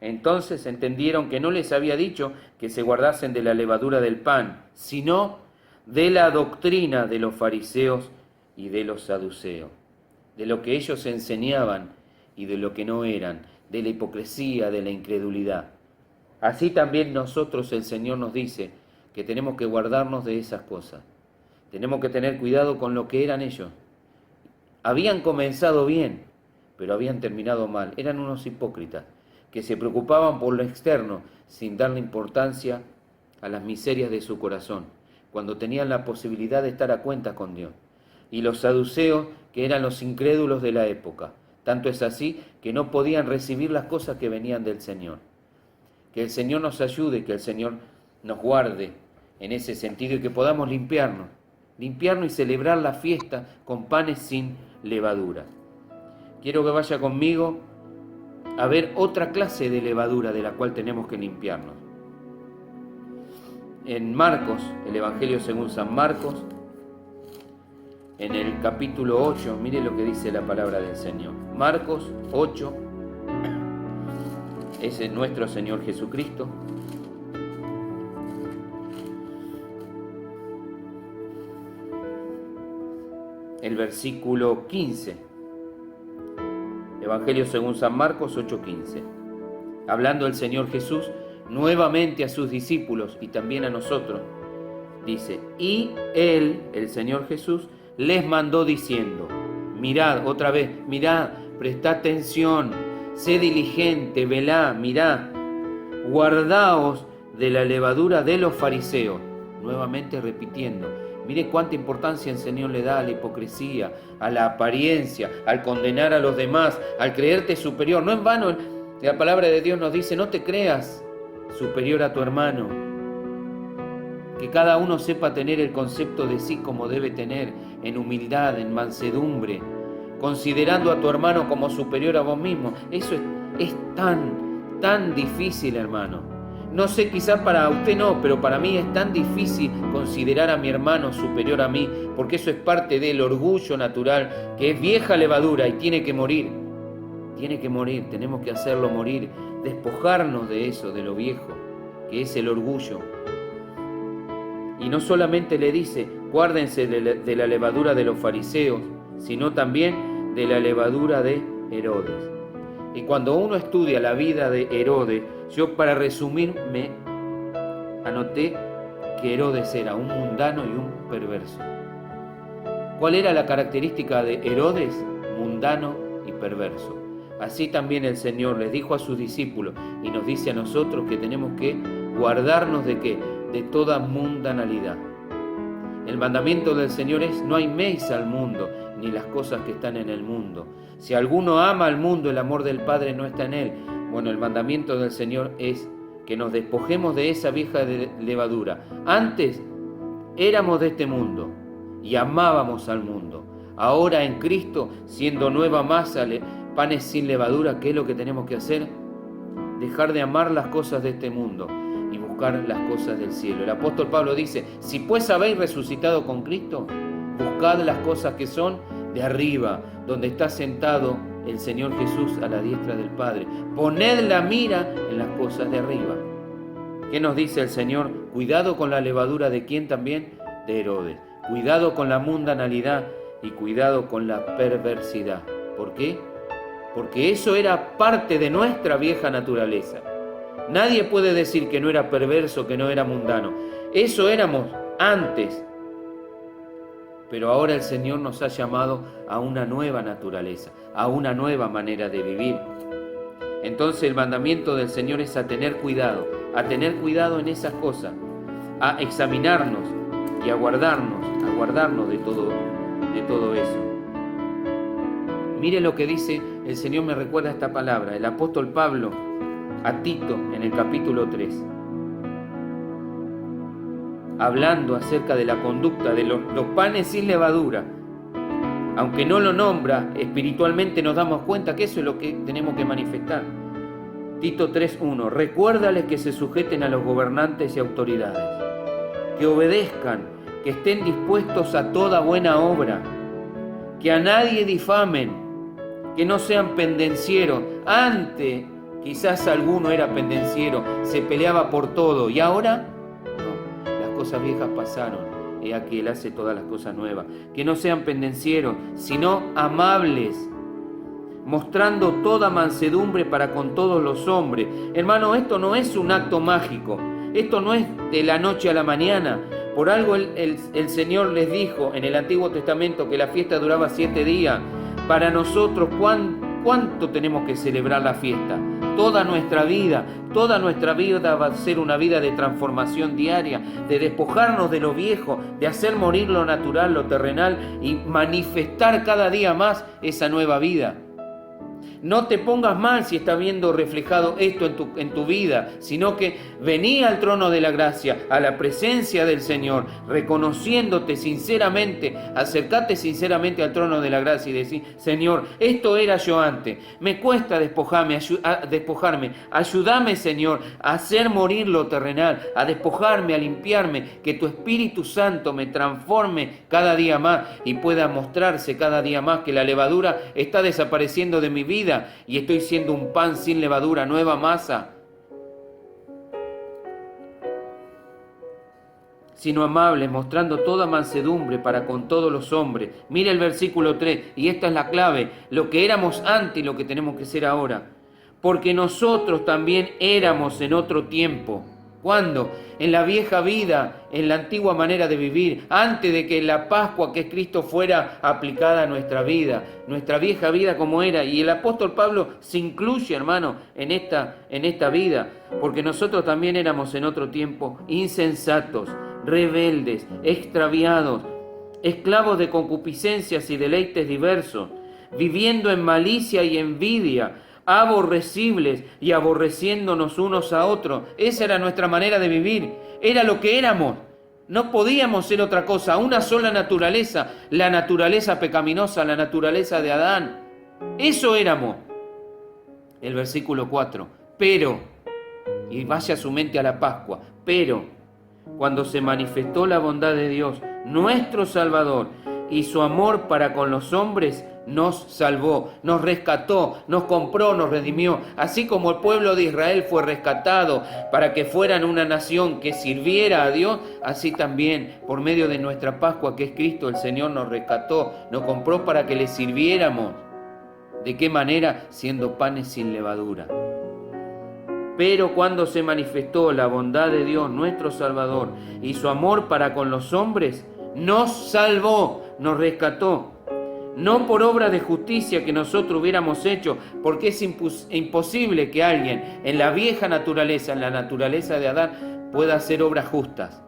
Entonces entendieron que no les había dicho que se guardasen de la levadura del pan, sino de la doctrina de los fariseos y de los saduceos, de lo que ellos enseñaban y de lo que no eran, de la hipocresía, de la incredulidad. Así también nosotros, el Señor nos dice que tenemos que guardarnos de esas cosas. Tenemos que tener cuidado con lo que eran ellos. Habían comenzado bien, pero habían terminado mal. Eran unos hipócritas que se preocupaban por lo externo sin darle importancia a las miserias de su corazón, cuando tenían la posibilidad de estar a cuenta con Dios. Y los saduceos, que eran los incrédulos de la época. Tanto es así que no podían recibir las cosas que venían del Señor. Que el Señor nos ayude, que el Señor nos guarde en ese sentido y que podamos limpiarnos y celebrar la fiesta con panes sin levadura. Quiero que vaya conmigo a ver otra clase de levadura de la cual tenemos que limpiarnos. En Marcos, el Evangelio según San Marcos, en el capítulo 8, mire lo que dice la palabra del Señor. Marcos 8, es nuestro Señor Jesucristo. El versículo 15. Evangelio según San Marcos 8:15. Hablando el Señor Jesús nuevamente a sus discípulos y también a nosotros, dice, y Él, el Señor Jesús, les mandó diciendo, mirad, otra vez, mirad, prestad atención, sé diligente, velá, mirad, guardaos de la levadura de los fariseos. Nuevamente repitiendo, mire cuánta importancia el Señor le da a la hipocresía, a la apariencia, al condenar a los demás, al creerte superior. No en vano la palabra de Dios nos dice, no te creas superior a tu hermano. Que cada uno sepa tener el concepto de sí como debe tener, en humildad, en mansedumbre, considerando a tu hermano como superior a vos mismo. Eso es tan difícil, hermano. No sé, quizás para usted no, pero para mí es tan difícil considerar a mi hermano superior a mí, porque eso es parte del orgullo natural, que es vieja levadura y tiene que morir. Tiene que morir, tenemos que hacerlo morir, despojarnos de eso, de lo viejo, que es el orgullo. Y no solamente le dice, guárdense de la levadura de los fariseos, sino también de la levadura de Herodes. Y cuando uno estudia la vida de Herodes, yo para resumir me anoté que Herodes era un mundano y un perverso. ¿Cuál era la característica de Herodes? Mundano y perverso. Así también el Señor les dijo a sus discípulos y nos dice a nosotros que tenemos que guardarnos de ¿qué? De toda mundanalidad. El mandamiento del Señor es: no améis al mundo ni las cosas que están en el mundo. Si alguno ama al mundo, el amor del Padre no está en él. Bueno, el mandamiento del Señor es que nos despojemos de esa vieja levadura. Antes éramos de este mundo y amábamos al mundo. Ahora en Cristo, siendo nueva masa, panes sin levadura, ¿qué es lo que tenemos que hacer? Dejar de amar las cosas de este mundo y buscar las cosas del cielo. El apóstol Pablo dice: si pues habéis resucitado con Cristo, buscad las cosas que son de arriba, donde está sentado el Señor Jesús a la diestra del Padre. Poned la mira en las cosas de arriba. ¿Qué nos dice el Señor? Cuidado con la levadura de ¿quién también? De Herodes. Cuidado con la mundanalidad y cuidado con la perversidad. ¿Por qué? Porque eso era parte de nuestra vieja naturaleza. Nadie puede decir que no era perverso, que no era mundano. Eso éramos antes. Pero ahora el Señor nos ha llamado a una nueva naturaleza, a una nueva manera de vivir. Entonces el mandamiento del Señor es a tener cuidado en esas cosas, a examinarnos y a guardarnos de todo eso. Mire lo que dice el Señor, me recuerda esta palabra, el apóstol Pablo a Tito en el capítulo 3. Hablando acerca de la conducta de los panes sin levadura. Aunque no lo nombra, espiritualmente nos damos cuenta que eso es lo que tenemos que manifestar. Tito 3:1. Recuérdales que se sujeten a los gobernantes y autoridades, que obedezcan, que estén dispuestos a toda buena obra, que a nadie difamen, que no sean pendencieros. Antes quizás alguno era pendenciero, se peleaba por todo, y ahora cosas viejas pasaron, he aquí Él hace todas las cosas nuevas. Que no sean pendencieros, sino amables, mostrando toda mansedumbre para con todos los hombres. Hermano, esto no es un acto mágico, esto no es de la noche a la mañana. Por algo el Señor les dijo en el Antiguo Testamento que la fiesta duraba 7 días. Para nosotros, ¿cuánto tenemos que celebrar la fiesta? Toda nuestra vida va a ser una vida de transformación diaria, de despojarnos de lo viejo, de hacer morir lo natural, lo terrenal y manifestar cada día más esa nueva vida. No te pongas mal si está viendo reflejado esto en tu vida, sino que vení al trono de la gracia, a la presencia del Señor, reconociéndote sinceramente, acercate sinceramente al trono de la gracia y decir: Señor, esto era yo antes, me cuesta despojarme, ayúdame, Señor, a hacer morir lo terrenal, a despojarme, a limpiarme, que tu Espíritu Santo me transforme cada día más y pueda mostrarse cada día más que la levadura está desapareciendo de mi vida y estoy siendo un pan sin levadura, nueva masa. Sino amables, mostrando toda mansedumbre para con todos los hombres. Mira el versículo 3, y esta es la clave, lo que éramos antes y lo que tenemos que ser ahora. Porque nosotros también éramos en otro tiempo. ¿Cuándo? En la vieja vida, en la antigua manera de vivir, antes de que la Pascua que es Cristo fuera aplicada a nuestra vida, nuestra vieja vida como era. Y el apóstol Pablo se incluye, hermano, en esta vida, porque nosotros también éramos en otro tiempo insensatos, rebeldes, extraviados, esclavos de concupiscencias y deleites diversos, viviendo en malicia y envidia, aborrecibles y aborreciéndonos unos a otros. Esa era nuestra manera de vivir, era lo que éramos. No podíamos ser otra cosa, una sola naturaleza, la naturaleza pecaminosa, la naturaleza de Adán. Eso éramos. El versículo 4, pero, y vaya a su mente a la Pascua, pero cuando se manifestó la bondad de Dios, nuestro Salvador, y su amor para con los hombres, nos salvó, nos rescató, nos compró, nos redimió. Así como el pueblo de Israel fue rescatado para que fueran una nación que sirviera a Dios, así también por medio de nuestra Pascua que es Cristo, el Señor nos rescató, nos compró para que le sirviéramos. ¿De qué manera? Siendo panes sin levadura. Pero cuando se manifestó la bondad de Dios, nuestro Salvador, y su amor para con los hombres, nos salvó, nos rescató. No por obra de justicia que nosotros hubiéramos hecho, porque es imposible que alguien en la vieja naturaleza, en la naturaleza de Adán, pueda hacer obras justas.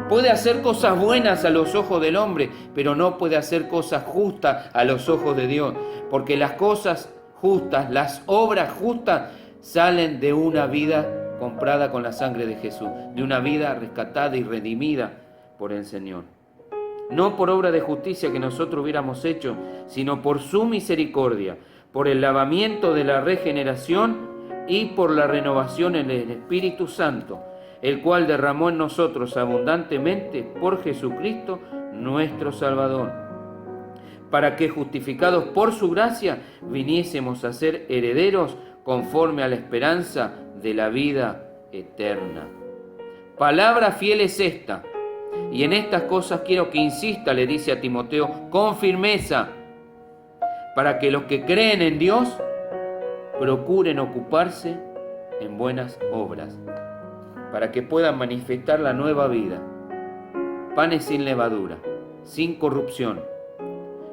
Puede hacer cosas buenas a los ojos del hombre, pero no puede hacer cosas justas a los ojos de Dios, porque las cosas justas, las obras justas, salen de una vida comprada con la sangre de Jesús, de una vida rescatada y redimida por el Señor. No por obra de justicia que nosotros hubiéramos hecho, sino por su misericordia, por el lavamiento de la regeneración y por la renovación en el Espíritu Santo, el cual derramó en nosotros abundantemente por Jesucristo nuestro Salvador, para que, justificados por su gracia, viniésemos a ser herederos conforme a la esperanza de la vida eterna. Palabra fiel es esta. Y en estas cosas quiero que insista, le dice a Timoteo, con firmeza, para que los que creen en Dios procuren ocuparse en buenas obras, para que puedan manifestar la nueva vida. Panes sin levadura, sin corrupción,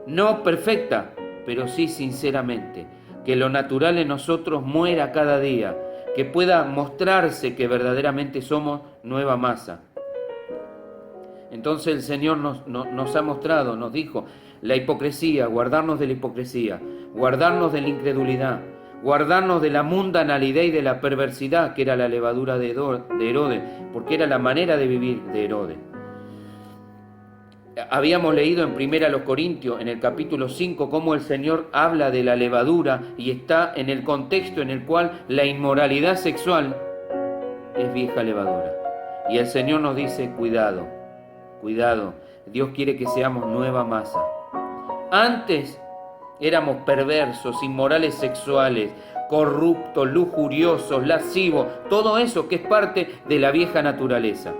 no perfecta, pero sí sinceramente, que lo natural en nosotros muera cada día, que pueda mostrarse que verdaderamente somos nueva masa. Entonces el Señor nos ha mostrado, nos dijo, la hipocresía, guardarnos de la hipocresía, guardarnos de la incredulidad, guardarnos de la mundanalidad y de la perversidad, que era la levadura de Herodes, porque era la manera de vivir de Herodes. Habíamos leído en 1 Corintios, en el capítulo 5, cómo el Señor habla de la levadura y está en el contexto en el cual la inmoralidad sexual es vieja levadura. Y el Señor nos dice, cuidado, cuidado, Dios quiere que seamos nueva masa. Antes éramos perversos, inmorales sexuales, corruptos, lujuriosos, lascivos, todo eso que es parte de la vieja naturaleza.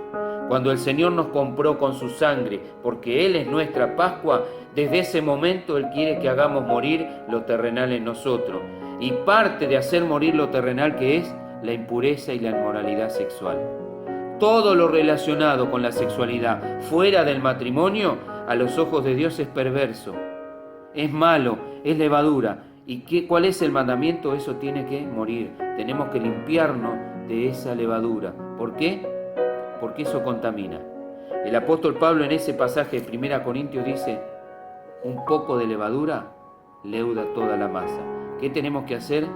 Cuando el Señor nos compró con su sangre, porque Él es nuestra Pascua, desde ese momento Él quiere que hagamos morir lo terrenal en nosotros. Y parte de hacer morir lo terrenal, que es la impureza y la inmoralidad sexual. Todo lo relacionado con la sexualidad fuera del matrimonio, a los ojos de Dios es perverso, es malo, es levadura. ¿Y cuál es el mandamiento? Eso tiene que morir. Tenemos que limpiarnos de esa levadura. ¿Por qué? Porque eso contamina. El apóstol Pablo en ese pasaje de 1 Corintios dice, un poco de levadura leuda toda la masa. ¿Qué tenemos que hacer?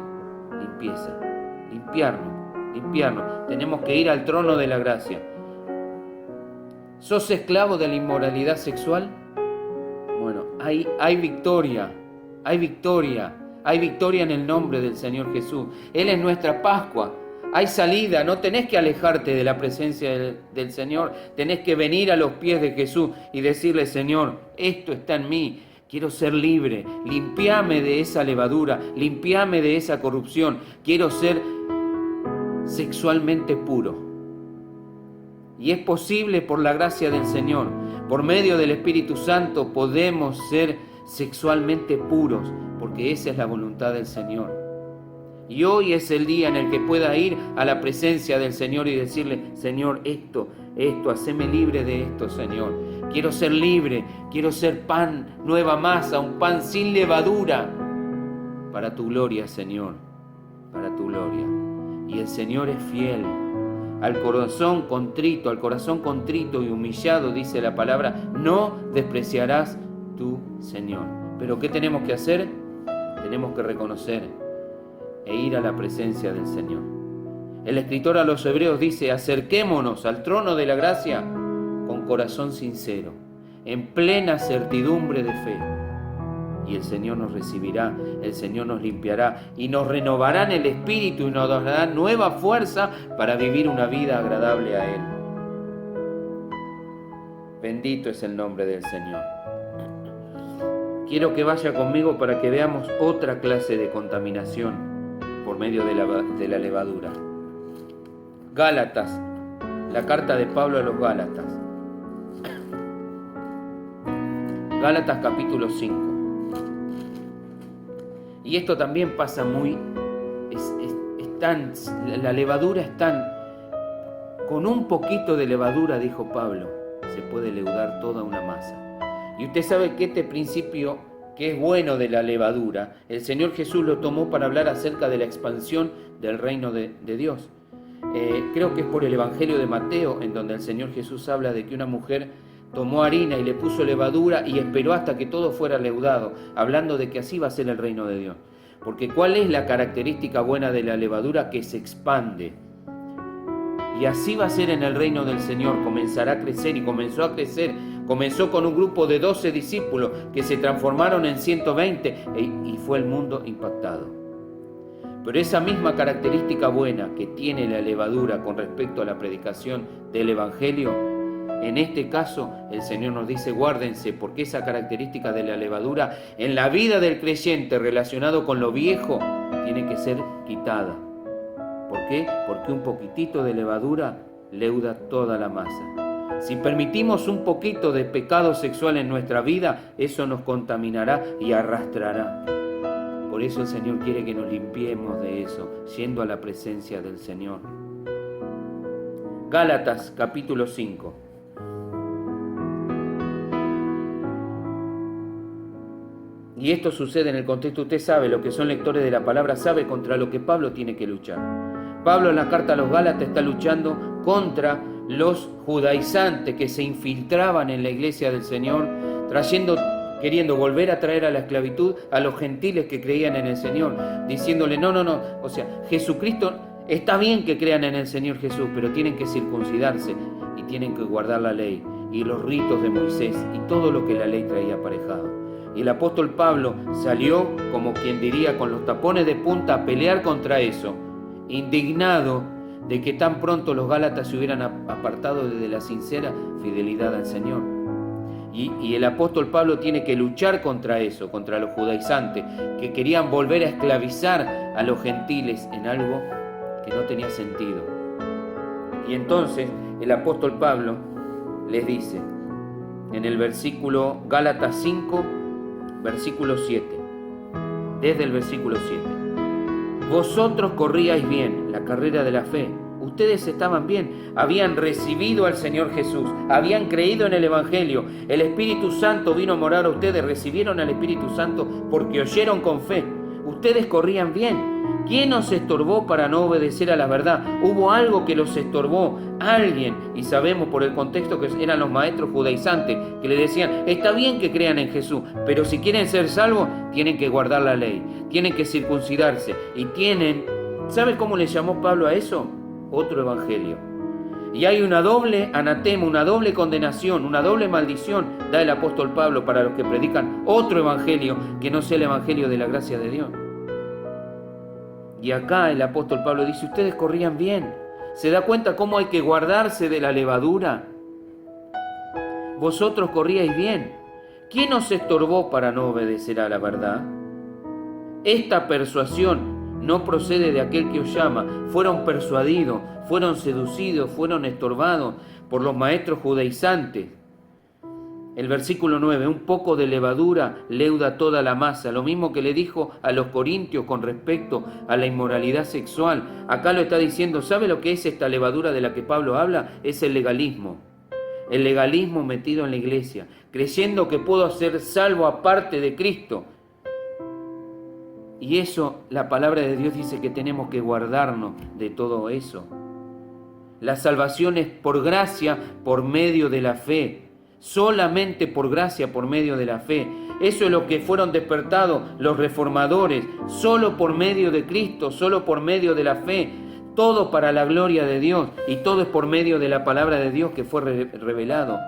Limpieza, limpiarnos. Tenemos que ir al trono de la gracia. ¿Sos esclavo de la inmoralidad sexual? Bueno, hay victoria en el nombre del Señor Jesús. Él es nuestra Pascua. Hay salida, no tenés que alejarte de la presencia del Señor, tenés que venir a los pies de Jesús y decirle, Señor, esto está en mí, quiero ser libre, limpiame de esa levadura, limpiame de esa corrupción, quiero ser sexualmente puro. Y es posible por la gracia del Señor, por medio del Espíritu Santo podemos ser sexualmente puros, porque esa es la voluntad del Señor. Y hoy es el día en el que pueda ir a la presencia del Señor y decirle, Señor, esto, haceme libre de esto, Señor. Quiero ser libre, quiero ser pan, nueva masa, un pan sin levadura, para tu gloria, Señor, para tu gloria. Y el Señor es fiel. Al corazón contrito y humillado, dice la palabra, no despreciarás tu Señor. Pero ¿qué tenemos que hacer? Tenemos que reconocer e ir a la presencia del Señor. El escritor a los Hebreos dice, acerquémonos al trono de la gracia con corazón sincero, en plena certidumbre de fe. Y el Señor nos recibirá, el Señor nos limpiará y nos renovará en el espíritu y nos dará nueva fuerza para vivir una vida agradable a Él. Bendito es el nombre del Señor. Quiero que vaya conmigo para que veamos otra clase de contaminación por medio de la levadura. Gálatas, la carta de Pablo a los Gálatas. Gálatas capítulo 5. Y esto también pasa la levadura es tan, con un poquito de levadura, dijo Pablo, se puede leudar toda una masa. Y usted sabe que este principio que es bueno de la levadura, el Señor Jesús lo tomó para hablar acerca de la expansión del reino de Dios. Creo que es por el Evangelio de Mateo, en donde el Señor Jesús habla de que una mujer tomó harina y le puso levadura y esperó hasta que todo fuera leudado, hablando de que así va a ser el reino de Dios. Porque ¿cuál es la característica buena de la levadura? Que se expande. Y así va a ser en el reino del Señor, comenzará a crecer y comenzó a crecer. Comenzó con un grupo de 12 discípulos que se transformaron en 120 y fue el mundo impactado. Pero esa misma característica buena que tiene la levadura con respecto a la predicación del Evangelio, en este caso el Señor nos dice guárdense, porque esa característica de la levadura en la vida del creyente relacionado con lo viejo tiene que ser quitada. ¿Por qué? Porque un poquitito de levadura leuda toda la masa. Si permitimos un poquito de pecado sexual en nuestra vida, eso nos contaminará y arrastrará. Por Por eso el Señor quiere que nos limpiemos de eso, yendo a la presencia del Señor. Gálatas capítulo 5. Y esto sucede en el contexto, usted sabe, los que son lectores de la palabra, sabe contra lo que Pablo tiene que luchar. Pablo en la carta a los Gálatas está luchando contra los judaizantes que se infiltraban en la iglesia del Señor, queriendo volver a traer a la esclavitud a los gentiles que creían en el Señor, diciéndole no, o sea, Jesucristo, está bien que crean en el Señor Jesús, pero tienen que circuncidarse y tienen que guardar la ley y los ritos de Moisés y todo lo que la ley traía aparejado. Y el apóstol Pablo salió, como quien diría, con los tapones de punta a pelear contra eso, indignado de que tan pronto los gálatas se hubieran apartado de la sincera fidelidad al Señor. Y el apóstol Pablo tiene que luchar contra eso, contra los judaizantes, que querían volver a esclavizar a los gentiles en algo que no tenía sentido. Y entonces el apóstol Pablo les dice, en el versículo Gálatas 5, versículo 7, desde el versículo 7. Vosotros corríais bien la carrera de la fe. Ustedes estaban bien, habían recibido al Señor Jesús, habían creído en el Evangelio, el Espíritu Santo vino a morar a ustedes, recibieron al Espíritu Santo porque oyeron con fe. Ustedes corrían bien. ¿Quién os estorbó para no obedecer a la verdad? Hubo algo que los estorbó, alguien, y sabemos por el contexto que eran los maestros judaizantes, que le decían, está bien que crean en Jesús, pero si quieren ser salvos, tienen que guardar la ley, tienen que circuncidarse, y ¿sabe cómo le llamó Pablo a eso? Otro evangelio. Y hay una doble anatema, una doble condenación, una doble maldición, da el apóstol Pablo para los que predican otro evangelio que no sea el evangelio de la gracia de Dios. Y acá el apóstol Pablo dice, ustedes corrían bien. ¿Se da cuenta cómo hay que guardarse de la levadura? Vosotros corríais bien. ¿Quién os estorbó para no obedecer a la verdad? Esta persuasión no procede de aquel que os llama. Fueron persuadidos, fueron seducidos, fueron estorbados por los maestros judaizantes. El versículo 9, un poco de levadura leuda toda la masa, lo mismo que le dijo a los corintios con respecto a la inmoralidad sexual. Acá lo está diciendo, ¿sabe lo que es esta levadura de la que Pablo habla? Es el legalismo metido en la iglesia, creyendo que puedo ser salvo aparte de Cristo. Y eso, la palabra de Dios dice que tenemos que guardarnos de todo eso. La salvación es por gracia, por medio de la fe. Solamente por gracia, por medio de la fe. Eso es lo que fueron despertados los reformadores, solo por medio de Cristo, solo por medio de la fe, todo para la gloria de Dios, y todo es por medio de la palabra de Dios que fue revelado.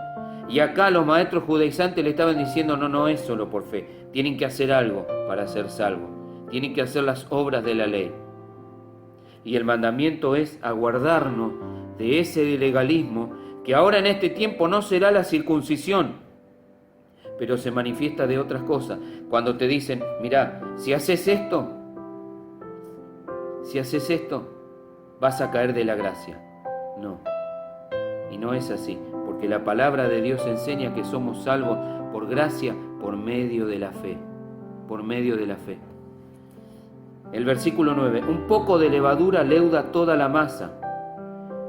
Y acá los maestros judaizantes le estaban diciendo, no es solo por fe, tienen que hacer algo para ser salvos, tienen que hacer las obras de la ley. Y el mandamiento es aguardarnos de ese legalismo, que ahora en este tiempo no será la circuncisión, pero se manifiesta de otras cosas. Cuando te dicen, mira, si haces esto, vas a caer de la gracia. No, y no es así, porque la palabra de Dios enseña que somos salvos por gracia, por medio de la fe, por medio de la fe. El versículo 9, un poco de levadura leuda toda la masa.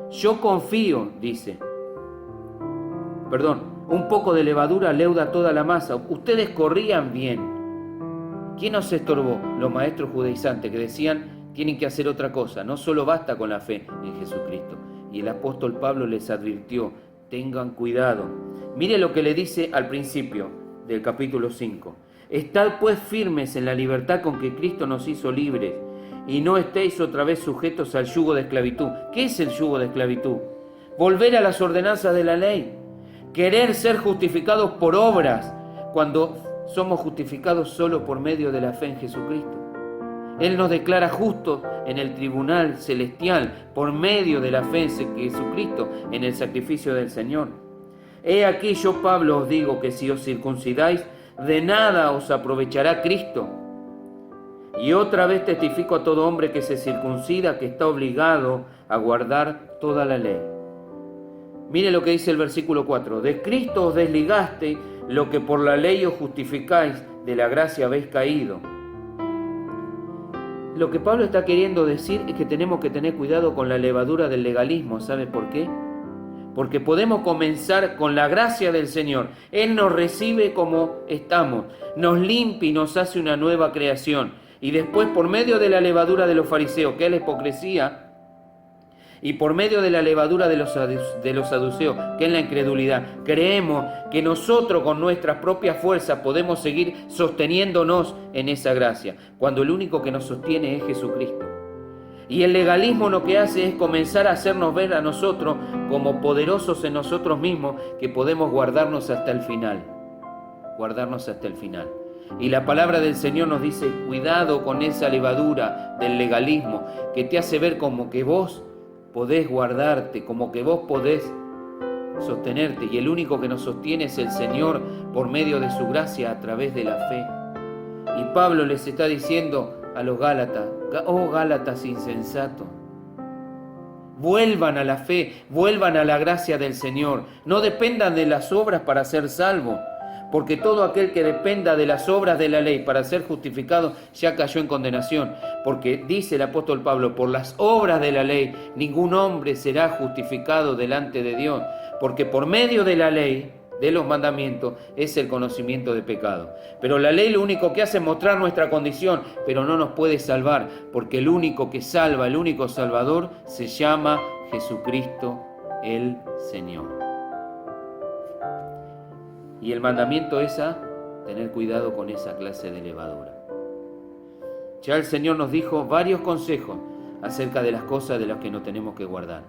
Yo confío, dice, un poco de levadura leuda toda la masa. Ustedes corrían bien. ¿Quién nos estorbó? Los maestros judaizantes que decían, tienen que hacer otra cosa. No solo basta con la fe en Jesucristo. Y el apóstol Pablo les advirtió, tengan cuidado. Mire lo que le dice al principio del capítulo 5. Estad pues firmes en la libertad con que Cristo nos hizo libres, y no estéis otra vez sujetos al yugo de esclavitud. ¿Qué es el yugo de esclavitud? Volver a las ordenanzas de la ley. Querer ser justificados por obras, cuando somos justificados solo por medio de la fe en Jesucristo. Él nos declara justos en el tribunal celestial por medio de la fe en Jesucristo, en el sacrificio del Señor. He aquí yo, Pablo, os digo que si os circuncidáis, de nada os aprovechará Cristo. Y otra vez testifico a todo hombre que se circuncida que está obligado a guardar toda la ley. Mire lo que dice el versículo 4. De Cristo os desligaste, lo que por la ley os justificáis, de la gracia habéis caído. Lo que Pablo está queriendo decir es que tenemos que tener cuidado con la levadura del legalismo. ¿Sabe por qué? Porque podemos comenzar con la gracia del Señor. Él nos recibe como estamos, nos limpia y nos hace una nueva creación. Y después, por medio de la levadura de los fariseos, que es la hipocresía, y por medio de la levadura de los saduceos, que es la incredulidad, creemos que nosotros con nuestras propias fuerzas podemos seguir sosteniéndonos en esa gracia, cuando el único que nos sostiene es Jesucristo. Y el legalismo lo que hace es comenzar a hacernos ver a nosotros como poderosos en nosotros mismos, que podemos guardarnos hasta el final. Guardarnos hasta el final. Y la palabra del Señor nos dice, cuidado con esa levadura del legalismo, que te hace ver como que vos podés guardarte, como que vos podés sostenerte. Y el único que nos sostiene es el Señor por medio de su gracia a través de la fe. Y Pablo les está diciendo a los Gálatas, oh Gálatas insensatos, vuelvan a la fe, vuelvan a la gracia del Señor, no dependan de las obras para ser salvos, porque todo aquel que dependa de las obras de la ley para ser justificado ya cayó en condenación, porque dice el apóstol Pablo, por las obras de la ley ningún hombre será justificado delante de Dios, porque por medio de la ley, de los mandamientos, es el conocimiento de pecado. Pero la ley lo único que hace es mostrar nuestra condición, pero no nos puede salvar, porque el único que salva, el único Salvador, se llama Jesucristo el Señor. Y el mandamiento es a tener cuidado con esa clase de levadura. Ya el Señor nos dijo varios consejos acerca de las cosas de las que nos tenemos que guardar.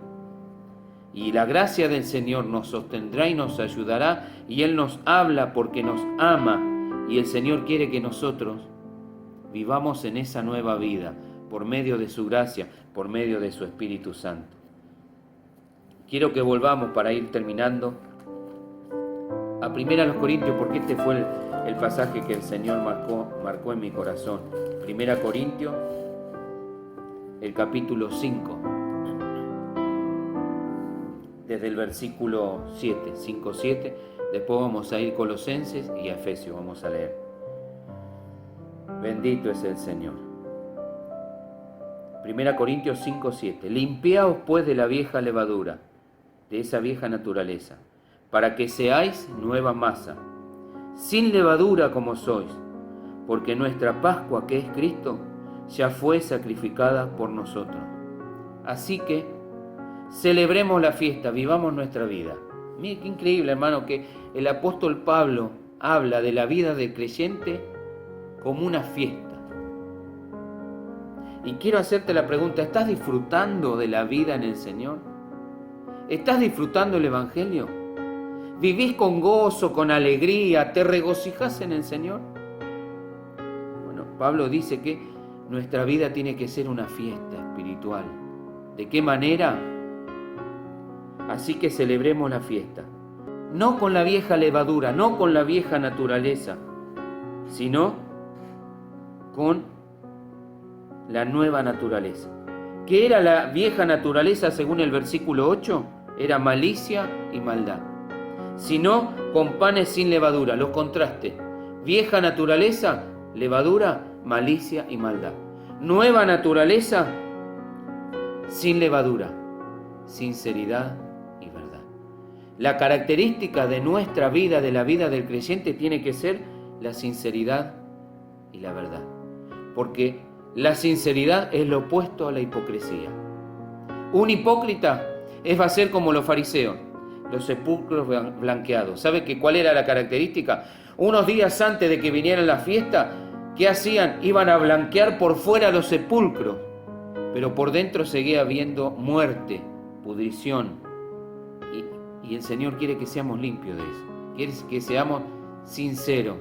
Y la gracia del Señor nos sostendrá y nos ayudará, y Él nos habla porque nos ama, y el Señor quiere que nosotros vivamos en esa nueva vida por medio de su gracia, por medio de su Espíritu Santo. Quiero que volvamos, para ir terminando, a 1 Corintios, porque este fue el pasaje que el Señor marcó en mi corazón. 1 Corintios, el capítulo 5. Desde el versículo 7, 5-7, después vamos a ir a Colosenses y a Efesios, vamos a leer. Bendito es el Señor. 1 Corintios 5-7, limpiaos pues de la vieja levadura, de esa vieja naturaleza, para que seáis nueva masa, sin levadura como sois, porque nuestra Pascua, que es Cristo, ya fue sacrificada por nosotros. Así que celebremos la fiesta, vivamos nuestra vida. Mire qué increíble, hermano, que el apóstol Pablo habla de la vida del creyente como una fiesta. Y quiero hacerte la pregunta, ¿estás disfrutando de la vida en el Señor? ¿Estás disfrutando el Evangelio? ¿Vivís con gozo, con alegría? ¿Te regocijás en el Señor? Bueno, Pablo dice que nuestra vida tiene que ser una fiesta espiritual. ¿De qué manera? Así que celebremos la fiesta, no con la vieja levadura, no con la vieja naturaleza, sino con la nueva naturaleza. ¿Qué era la vieja naturaleza según el versículo 8? Era malicia y maldad. Sino con panes sin levadura, los contrastes. Vieja naturaleza, levadura, malicia y maldad. Nueva naturaleza, sin levadura, sinceridad y verdad. La característica de nuestra vida, de la vida del creyente, tiene que ser la sinceridad y la verdad. Porque la sinceridad es lo opuesto a la hipocresía. Un hipócrita va a ser como los fariseos, los sepulcros blanqueados. ¿Sabe cuál era la característica? Unos días antes de que viniera la fiesta, ¿qué hacían? Iban a blanquear por fuera los sepulcros, pero por dentro seguía habiendo muerte, pudrición. Y el Señor quiere que seamos limpios de eso. Quiere que seamos sinceros,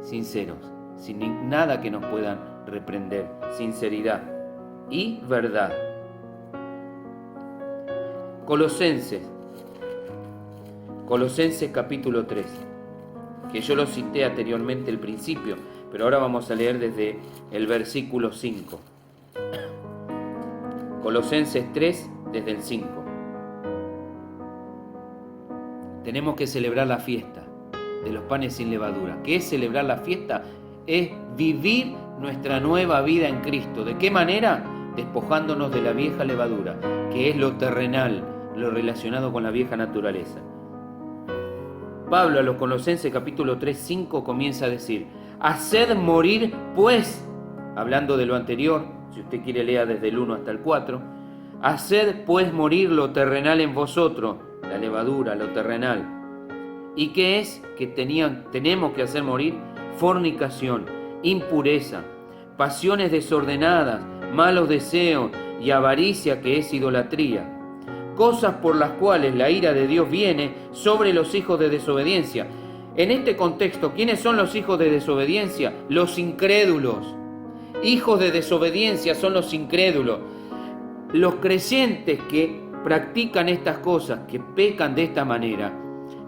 sin nada que nos puedan reprender. Sinceridad y verdad. Colosenses capítulo 3, que yo lo cité anteriormente al principio, pero ahora vamos a leer desde el versículo 5. Colosenses 3, desde el 5. Tenemos que celebrar la fiesta de los panes sin levadura. ¿Qué es celebrar la fiesta? Es vivir nuestra nueva vida en Cristo. ¿De qué manera? Despojándonos de la vieja levadura, que es lo terrenal, lo relacionado con la vieja naturaleza. Pablo a los Colosenses capítulo 3, 5 comienza a decir: haced morir pues, hablando de lo anterior, si usted quiere lea desde el 1 hasta el 4, haced pues morir lo terrenal en vosotros, la levadura, lo terrenal. ¿Y qué es que tenemos que hacer morir? Fornicación, impureza, pasiones desordenadas, malos deseos y avaricia, que es idolatría. Cosas por las cuales la ira de Dios viene sobre los hijos de desobediencia. En este contexto, ¿quiénes son los hijos de desobediencia? Los incrédulos. Hijos de desobediencia son los incrédulos. Los creyentes que practican estas cosas, que pecan de esta manera,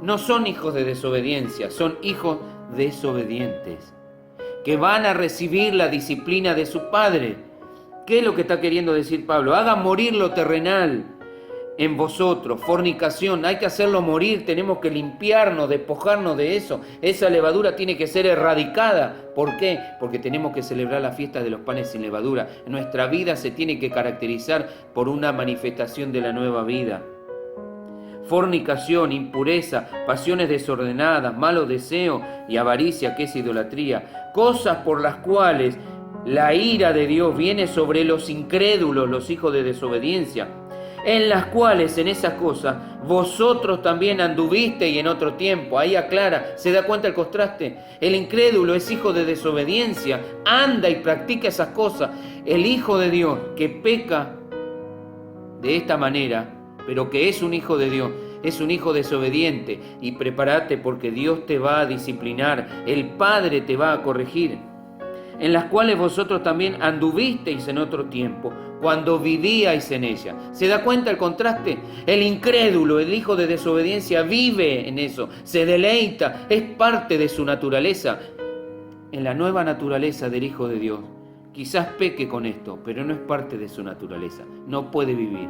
no son hijos de desobediencia, son hijos desobedientes, que van a recibir la disciplina de su padre. ¿Qué es lo que está queriendo decir Pablo? Hagan morir lo terrenal en vosotros, fornicación, hay que hacerlo morir, tenemos que limpiarnos, despojarnos de eso. Esa levadura tiene que ser erradicada. ¿Por qué? Porque tenemos que celebrar la fiesta de los panes sin levadura. Nuestra vida se tiene que caracterizar por una manifestación de la nueva vida. Fornicación, impureza, pasiones desordenadas, malos deseos y avaricia, que es idolatría. Cosas por las cuales la ira de Dios viene sobre los incrédulos, los hijos de desobediencia, en las cuales, en esas cosas, vosotros también anduvisteis en otro tiempo. Ahí aclara, ¿se da cuenta el contraste? El incrédulo es hijo de desobediencia, anda y practica esas cosas. El hijo de Dios que peca de esta manera, pero que es un hijo de Dios, es un hijo desobediente. Y prepárate, porque Dios te va a disciplinar, el Padre te va a corregir. En las cuales vosotros también anduvisteis en otro tiempo, cuando vivíais en ella. ¿Se da cuenta el contraste? El incrédulo, el hijo de desobediencia, vive en eso, se deleita, es parte de su naturaleza. En la nueva naturaleza del Hijo de Dios, quizás peque con esto, pero no es parte de su naturaleza, no puede vivir.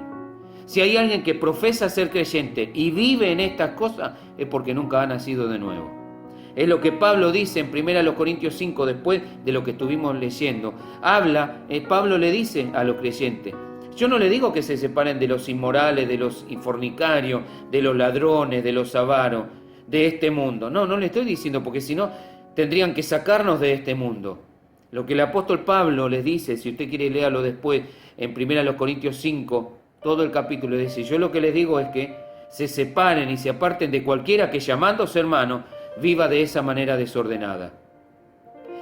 Si hay alguien que profesa ser creyente y vive en estas cosas, es porque nunca ha nacido de nuevo. Es lo que Pablo dice en 1 Corintios 5, después de lo que estuvimos leyendo. Pablo le dice a los creyentes: yo no le digo que se separen de los inmorales, de los fornicarios, de los ladrones, de los avaros, de este mundo. No le estoy diciendo, porque si no, tendrían que sacarnos de este mundo. Lo que el apóstol Pablo les dice, si usted quiere léalo después, en 1 Corintios 5, todo el capítulo dice: yo lo que les digo es que se separen y se aparten de cualquiera que, llamándose hermano, viva de esa manera desordenada.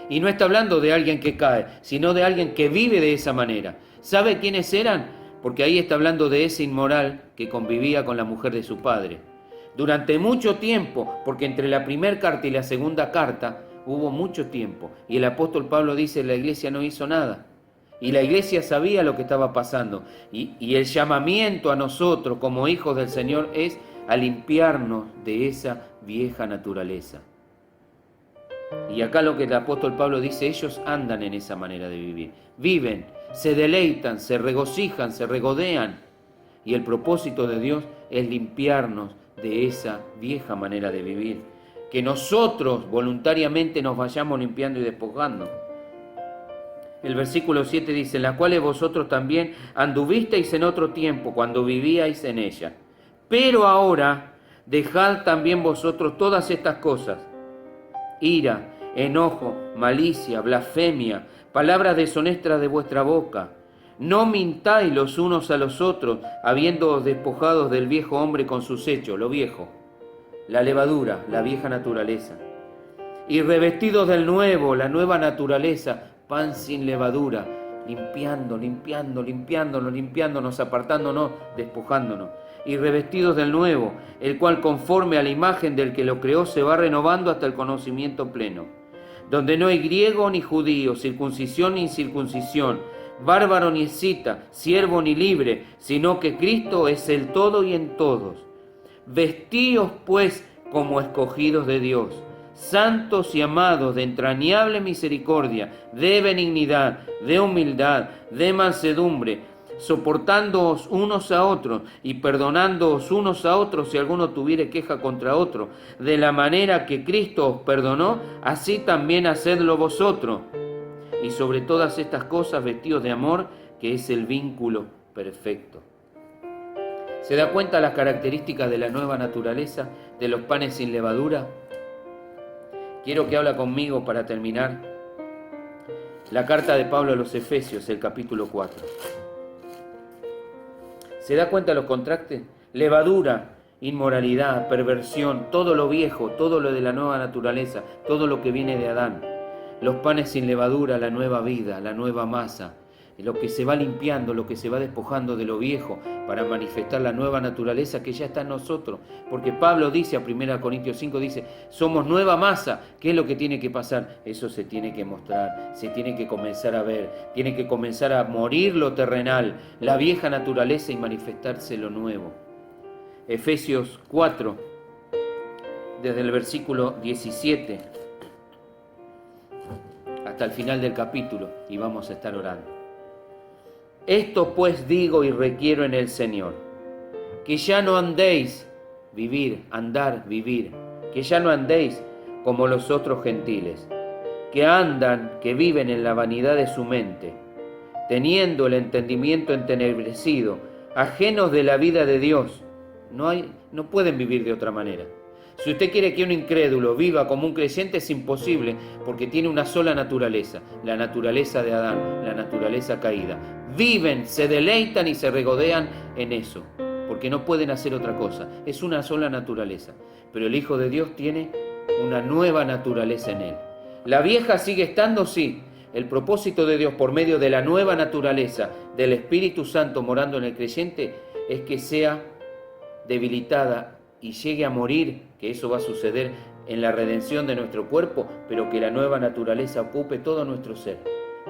Y no está hablando de alguien que cae, sino de alguien que vive de esa manera. ¿Sabe quiénes eran? Porque ahí está hablando de ese inmoral que convivía con la mujer de su padre. Durante mucho tiempo, porque entre la primera carta y la segunda carta hubo mucho tiempo. Y el apóstol Pablo dice: la iglesia no hizo nada. Y la iglesia sabía lo que estaba pasando. Y el llamamiento a nosotros como hijos del Señor es a limpiarnos de esa vieja naturaleza. Y acá lo que el apóstol Pablo dice: ellos andan en esa manera de vivir. Viven, se deleitan, se regocijan, se regodean. Y el propósito de Dios es limpiarnos de esa vieja manera de vivir. Que nosotros voluntariamente nos vayamos limpiando y despojando. El versículo 7 dice: en las cuales vosotros también anduvisteis en otro tiempo, cuando vivíais en ella. Pero ahora dejad también vosotros todas estas cosas: ira, enojo, malicia, blasfemia, palabras deshonestas de vuestra boca. No mintáis los unos a los otros, habiéndoos despojados del viejo hombre con sus hechos, lo viejo, la levadura, la vieja naturaleza, y revestidos del nuevo, la nueva naturaleza, pan sin levadura, limpiándonos, apartándonos, despojándonos, y revestidos del nuevo, el cual conforme a la imagen del que lo creó se va renovando hasta el conocimiento pleno, donde no hay griego ni judío, circuncisión ni incircuncisión, bárbaro ni escita, siervo ni libre, sino que Cristo es el todo y en todos. Vestíos pues como escogidos de Dios, santos y amados, de entrañable misericordia, de benignidad, de humildad, de mansedumbre, soportándoos unos a otros y perdonándoos unos a otros si alguno tuviere queja contra otro. De la manera que Cristo os perdonó, así también hacedlo vosotros. y sobre todas estas cosas vestidos de amor, que es el vínculo perfecto. ¿Se da cuenta las características de la nueva naturaleza, de los panes sin levadura? Quiero que habla conmigo para terminar la carta de Pablo a los Efesios, el capítulo 4. ¿Se da cuenta los contrastes? Levadura, inmoralidad, perversión, todo lo viejo, todo lo de la nueva naturaleza, todo lo que viene de Adán. Los panes sin levadura, la nueva vida, la nueva masa, lo que se va limpiando, lo que se va despojando de lo viejo para manifestar la nueva naturaleza que ya está en nosotros. Porque Pablo dice a 1 Corintios 5, dice, somos nueva masa. ¿Qué es lo que tiene que pasar? Eso se tiene que mostrar, se tiene que comenzar a ver, tiene que comenzar a morir lo terrenal, la vieja naturaleza y manifestarse lo nuevo. Efesios 4, desde el versículo 17 hasta el final del capítulo, y vamos a estar orando. Esto pues digo y requiero en el Señor, que ya no andéis, vivir, que ya no andéis como los otros gentiles, que viven en la vanidad de su mente, teniendo el entendimiento entenebrecido, ajenos de la vida de Dios. No pueden vivir de otra manera. Si usted quiere que un incrédulo viva como un creyente, es imposible, porque tiene una sola naturaleza, la naturaleza de Adán, la naturaleza caída. Viven, se deleitan y se regodean en eso, porque no pueden hacer otra cosa. Es una sola naturaleza. Pero el Hijo de Dios tiene una nueva naturaleza en él. La vieja sigue estando, sí. El propósito de Dios por medio de la nueva naturaleza del Espíritu Santo morando en el creyente es que sea debilitada y llegue a morir, que eso va a suceder en la redención de nuestro cuerpo, pero que la nueva naturaleza ocupe todo nuestro ser.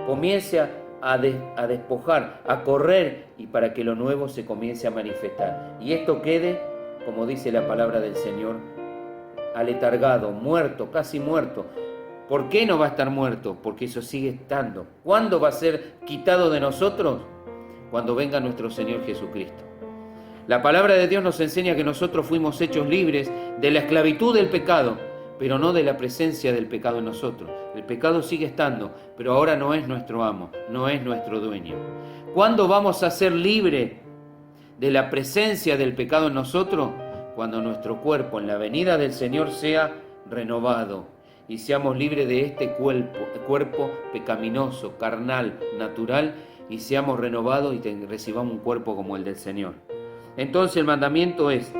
Comience a despojar, a correr, y para que lo nuevo se comience a manifestar. Y esto quede, como dice la palabra del Señor, aletargado, muerto, casi muerto. ¿Por qué no va a estar muerto? Porque eso sigue estando. ¿Cuándo va a ser quitado de nosotros? Cuando venga nuestro Señor Jesucristo. La palabra de Dios nos enseña que nosotros fuimos hechos libres de la esclavitud del pecado, pero no de la presencia del pecado en nosotros. El pecado sigue estando, pero ahora no es nuestro amo, no es nuestro dueño. ¿Cuándo vamos a ser libres de la presencia del pecado en nosotros? Cuando nuestro cuerpo en la venida del Señor sea renovado y seamos libres de este cuerpo pecaminoso, carnal, natural, y seamos renovados y recibamos un cuerpo como el del Señor. Entonces el mandamiento es,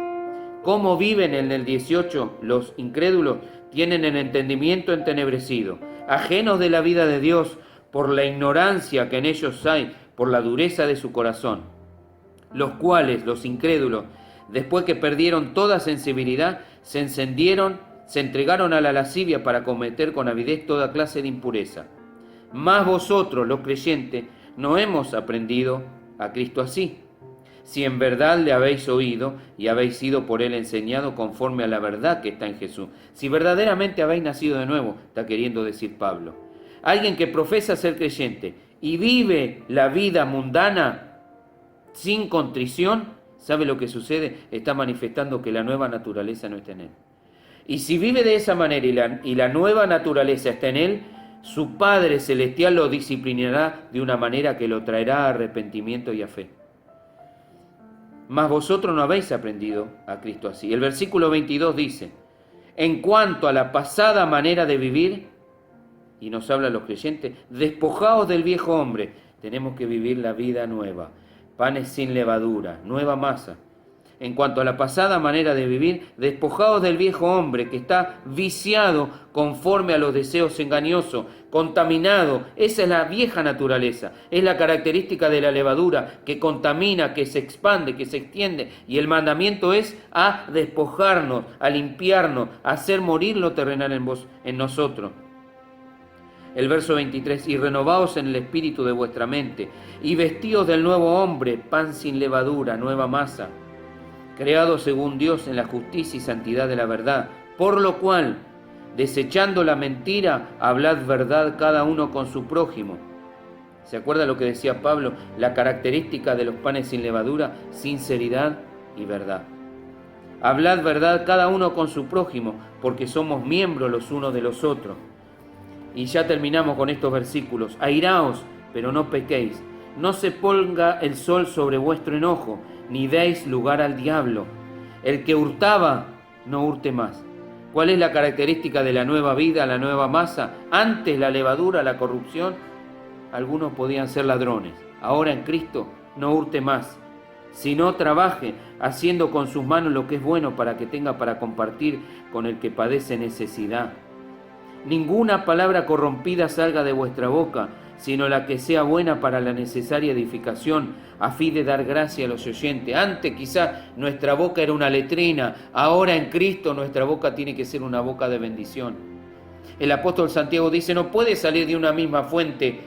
¿cómo viven en el 18 los incrédulos? Tienen el entendimiento entenebrecido, ajenos de la vida de Dios por la ignorancia que en ellos hay, por la dureza de su corazón, los cuales, los incrédulos, después que perdieron toda sensibilidad, se encendieron, se entregaron a la lascivia para cometer con avidez toda clase de impureza. Mas vosotros, los creyentes, no hemos aprendido a Cristo así. Si en verdad le habéis oído y habéis sido por él enseñado conforme a la verdad que está en Jesús. Si verdaderamente habéis nacido de nuevo, está queriendo decir Pablo. Alguien que profesa ser creyente y vive la vida mundana sin contrición, ¿sabe lo que sucede? Está manifestando que la nueva naturaleza no está en él. Y si vive de esa manera y la nueva naturaleza está en él, su Padre Celestial lo disciplinará de una manera que lo traerá a arrepentimiento y a fe. Mas vosotros no habéis aprendido a Cristo así. El versículo 22 dice, en cuanto a la pasada manera de vivir, y nos habla los creyentes, despojaos del viejo hombre. Tenemos que vivir la vida nueva, panes sin levadura, nueva masa. En cuanto a la pasada manera de vivir, despojaos del viejo hombre que está viciado conforme a los deseos engañosos, contaminado. Esa es la vieja naturaleza, es la característica de la levadura que contamina, que se expande, que se extiende. Y el mandamiento es a despojarnos, a limpiarnos, a hacer morir lo terrenal en nosotros. El verso 23, y renovaos en el espíritu de vuestra mente, y vestíos del nuevo hombre, pan sin levadura, nueva masa, creado según Dios en la justicia y santidad de la verdad, por lo cual, desechando la mentira, hablad verdad cada uno con su prójimo. ¿Se acuerda lo que decía Pablo? La característica de los panes sin levadura, sinceridad y verdad. Hablad verdad cada uno con su prójimo, porque somos miembros los unos de los otros. Y ya terminamos con estos versículos. Airaos, pero no pequéis. No se ponga el sol sobre vuestro enojo, ni deis lugar al diablo. El que hurtaba, no hurte más. ¿Cuál es la característica de la nueva vida, la nueva masa? Antes la levadura, la corrupción, algunos podían ser ladrones. Ahora en Cristo, no hurte más, sino trabaje haciendo con sus manos lo que es bueno para que tenga para compartir con el que padece necesidad. Ninguna palabra corrompida salga de vuestra boca, sino la que sea buena para la necesaria edificación, a fin de dar gracia a los oyentes. Antes quizá nuestra boca era una letrina, ahora en Cristo nuestra boca tiene que ser una boca de bendición. El apóstol Santiago dice, no puede salir de una misma fuente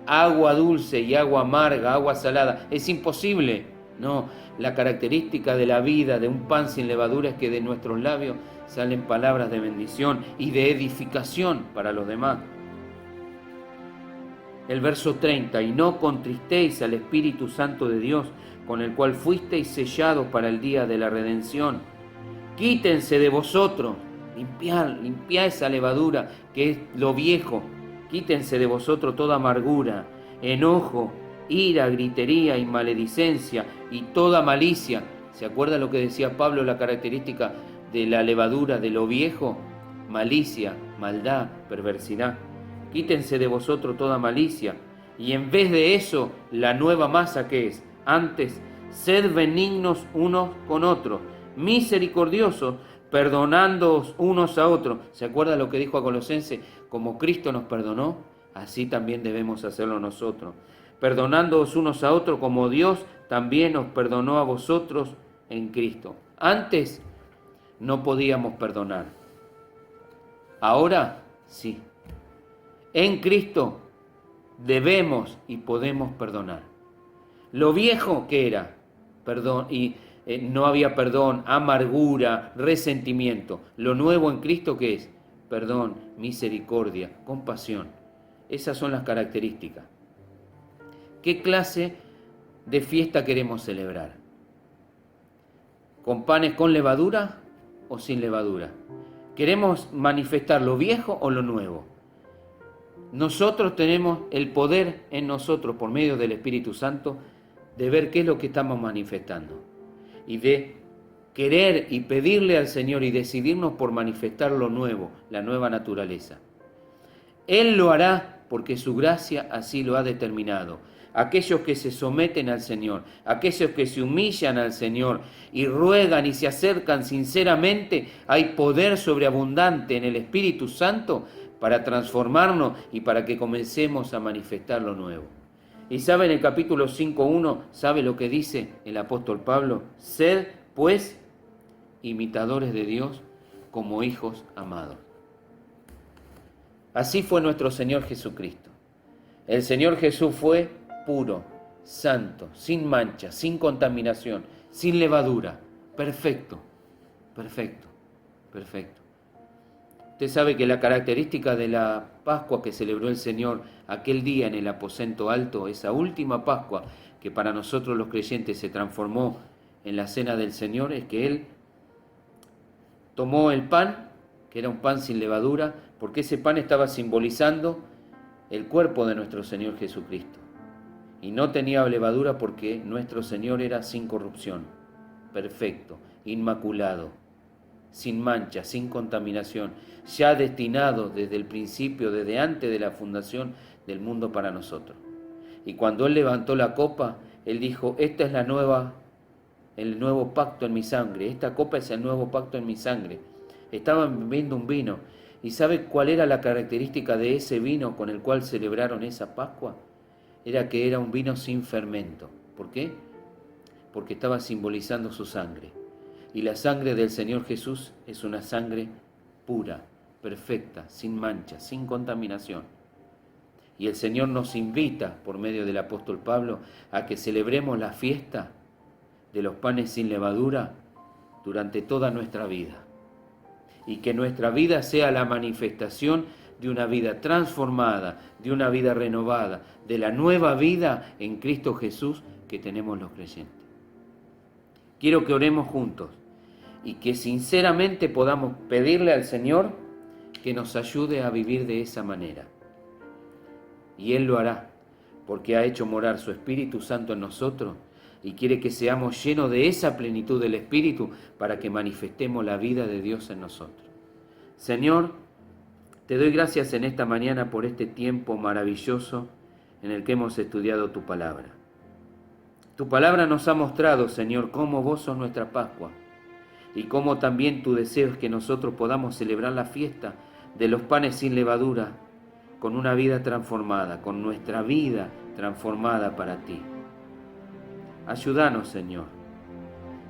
agua dulce y agua amarga, agua salada. Es imposible. No, la característica de la vida de un pan sin levadura es que de nuestros labios salen palabras de bendición y de edificación para los demás. El verso 30, y no contristéis al Espíritu Santo de Dios, con el cual fuisteis sellados para el día de la redención. Quítense de vosotros, limpiad esa levadura que es lo viejo. Quítense de vosotros toda amargura, enojo, ira, gritería y maledicencia y toda malicia. ¿Se acuerda lo que decía Pablo, la característica de la levadura, de lo viejo? Malicia, maldad, perversidad. Quítense de vosotros toda malicia. Y en vez de eso, la nueva masa que es, antes, sed benignos unos con otros, misericordiosos, perdonándoos unos a otros. ¿Se acuerda lo que dijo a Colosenses? Como Cristo nos perdonó, así también debemos hacerlo nosotros. Perdonándoos unos a otros como Dios también os perdonó a vosotros en Cristo. Antes no podíamos perdonar. Ahora sí. En Cristo debemos y podemos perdonar. Lo viejo que era, perdón, y no había perdón, amargura, resentimiento. Lo nuevo en Cristo, ¿qué es? Perdón, misericordia, compasión. Esas son las características. ¿Qué clase de fiesta queremos celebrar? ¿Con panes con levadura o sin levadura? ¿Queremos manifestar lo viejo o lo nuevo? Nosotros tenemos el poder en nosotros, por medio del Espíritu Santo, de ver qué es lo que estamos manifestando y de querer y pedirle al Señor y decidirnos por manifestar lo nuevo, la nueva naturaleza. Él lo hará porque su gracia así lo ha determinado. Aquellos que se someten al Señor, aquellos que se humillan al Señor y ruegan y se acercan sinceramente, hay poder sobreabundante en el Espíritu Santo para transformarnos y para que comencemos a manifestar lo nuevo. Y sabe, en el capítulo 5.1, ¿sabe lo que dice el apóstol Pablo? Sed, pues, imitadores de Dios como hijos amados. Así fue nuestro Señor Jesucristo. El Señor Jesús fue puro, santo, sin mancha, sin contaminación, sin levadura, perfecto, perfecto, perfecto. Usted sabe que la característica de la Pascua que celebró el Señor aquel día en el aposento alto, esa última Pascua que para nosotros los creyentes se transformó en la cena del Señor, es que Él tomó el pan, que era un pan sin levadura, porque ese pan estaba simbolizando el cuerpo de nuestro Señor Jesucristo. Y no tenía levadura porque nuestro Señor era sin corrupción, perfecto, inmaculado, sin mancha, sin contaminación, ya destinado desde el principio, desde antes de la fundación del mundo para nosotros. Y cuando Él levantó la copa, Él dijo, esta es el nuevo pacto en mi sangre, esta copa es el nuevo pacto en mi sangre. Estaban bebiendo un vino. ¿Y sabe cuál era la característica de ese vino con el cual celebraron esa Pascua? Era que era un vino sin fermento. ¿Por qué? Porque estaba simbolizando su sangre. Y la sangre del Señor Jesús es una sangre pura, perfecta, sin mancha, sin contaminación. Y el Señor nos invita, por medio del apóstol Pablo, a que celebremos la fiesta de los panes sin levadura durante toda nuestra vida. Y que nuestra vida sea la manifestación de una vida transformada, de una vida renovada, de la nueva vida en Cristo Jesús que tenemos los creyentes. Quiero que oremos juntos y que sinceramente podamos pedirle al Señor que nos ayude a vivir de esa manera. Y Él lo hará, porque ha hecho morar su Espíritu Santo en nosotros y quiere que seamos llenos de esa plenitud del Espíritu para que manifestemos la vida de Dios en nosotros. Señor, te doy gracias en esta mañana por este tiempo maravilloso en el que hemos estudiado tu palabra. Tu palabra nos ha mostrado, Señor, cómo vos sos nuestra Pascua y cómo también tu deseo es que nosotros podamos celebrar la fiesta de los panes sin levadura con una vida transformada, con nuestra vida transformada para ti. Ayúdanos, Señor.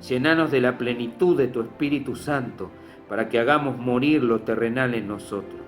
Llenanos de la plenitud de tu Espíritu Santo para que hagamos morir lo terrenal en nosotros.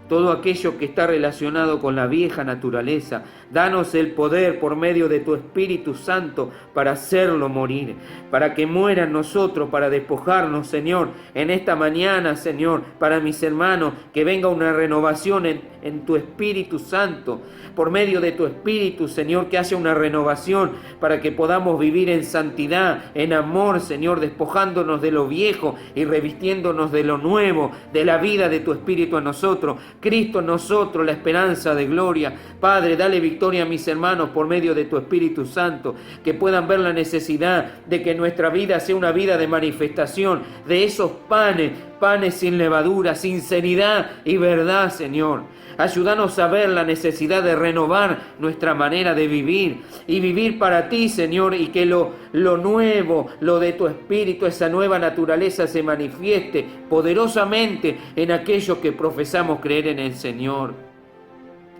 Todo aquello que está relacionado con la vieja naturaleza, danos el poder por medio de tu Espíritu Santo para hacerlo morir, para que muera en nosotros, para despojarnos, Señor, en esta mañana, Señor, para mis hermanos, que venga una renovación en tu Espíritu Santo, por medio de tu Espíritu, Señor, que haya una renovación para que podamos vivir en santidad, en amor, Señor, despojándonos de lo viejo y revistiéndonos de lo nuevo, de la vida de tu Espíritu en nosotros. Cristo en nosotros, la esperanza de gloria. Padre, dale victoria a mis hermanos por medio de tu Espíritu Santo, que puedan ver la necesidad de que nuestra vida sea una vida de manifestación de esos panes sin levadura, sinceridad y verdad, Señor. Ayúdanos a ver la necesidad de renovar nuestra manera de vivir y vivir para ti, Señor, y que lo nuevo, lo de tu Espíritu, esa nueva naturaleza se manifieste poderosamente en aquello que profesamos creer en el Señor.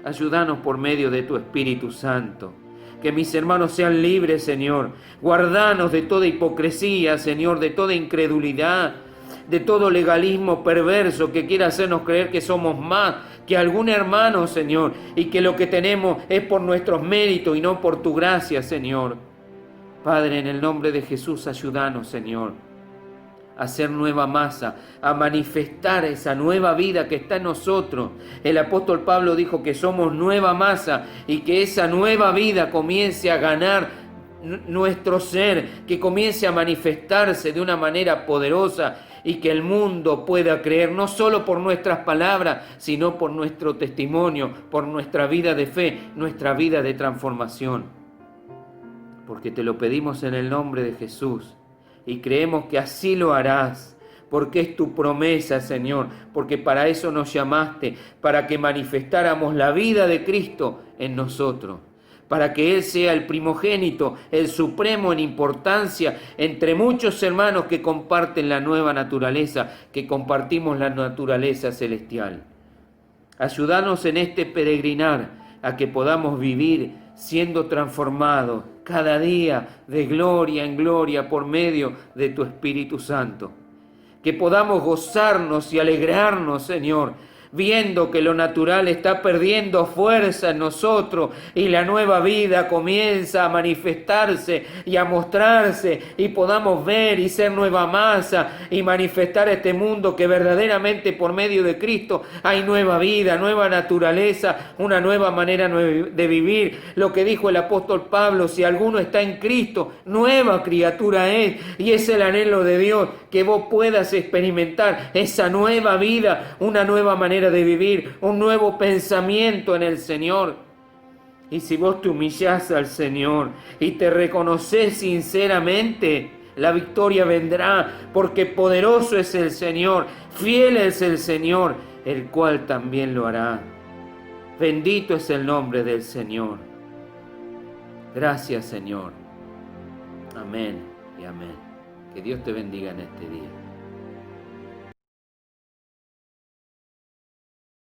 Ayúdanos por medio de tu Espíritu Santo. Que mis hermanos sean libres, Señor. Guardanos de toda hipocresía, Señor, de toda incredulidad, de todo legalismo perverso que quiera hacernos creer que somos más que algún hermano, Señor, y que lo que tenemos es por nuestros méritos y no por tu gracia, Señor. Padre, en el nombre de Jesús, ayúdanos, Señor, a hacer nueva masa, a manifestar esa nueva vida que está en nosotros. El apóstol Pablo dijo que somos nueva masa y que esa nueva vida comience a ganar nuestro ser, que comience a manifestarse de una manera poderosa y que el mundo pueda creer no solo por nuestras palabras, sino por nuestro testimonio, por nuestra vida de fe, nuestra vida de transformación. Porque te lo pedimos en el nombre de Jesús y creemos que así lo harás, porque es tu promesa, Señor, porque para eso nos llamaste, para que manifestáramos la vida de Cristo en nosotros, para que Él sea el primogénito, el supremo en importancia entre muchos hermanos que comparten la nueva naturaleza, que compartimos la naturaleza celestial. Ayúdanos en este peregrinar a que podamos vivir siendo transformados cada día de gloria en gloria por medio de tu Espíritu Santo. Que podamos gozarnos y alegrarnos, Señor, viendo que lo natural está perdiendo fuerza en nosotros y la nueva vida comienza a manifestarse y a mostrarse y podamos ver y ser nueva masa y manifestar este mundo que verdaderamente por medio de Cristo hay nueva vida, nueva naturaleza, una nueva manera de vivir. Lo que dijo el apóstol Pablo, si alguno está en Cristo, nueva criatura es, y es el anhelo de Dios, que vos puedas experimentar esa nueva vida, una nueva manera de vivir, un nuevo pensamiento en el Señor. Y si vos te humillás al Señor y te reconoces sinceramente, la victoria vendrá, porque poderoso es el Señor, fiel es el Señor, el cual también lo hará. Bendito es el nombre del Señor. Gracias, Señor. Amén y amén. Que Dios te bendiga en este día.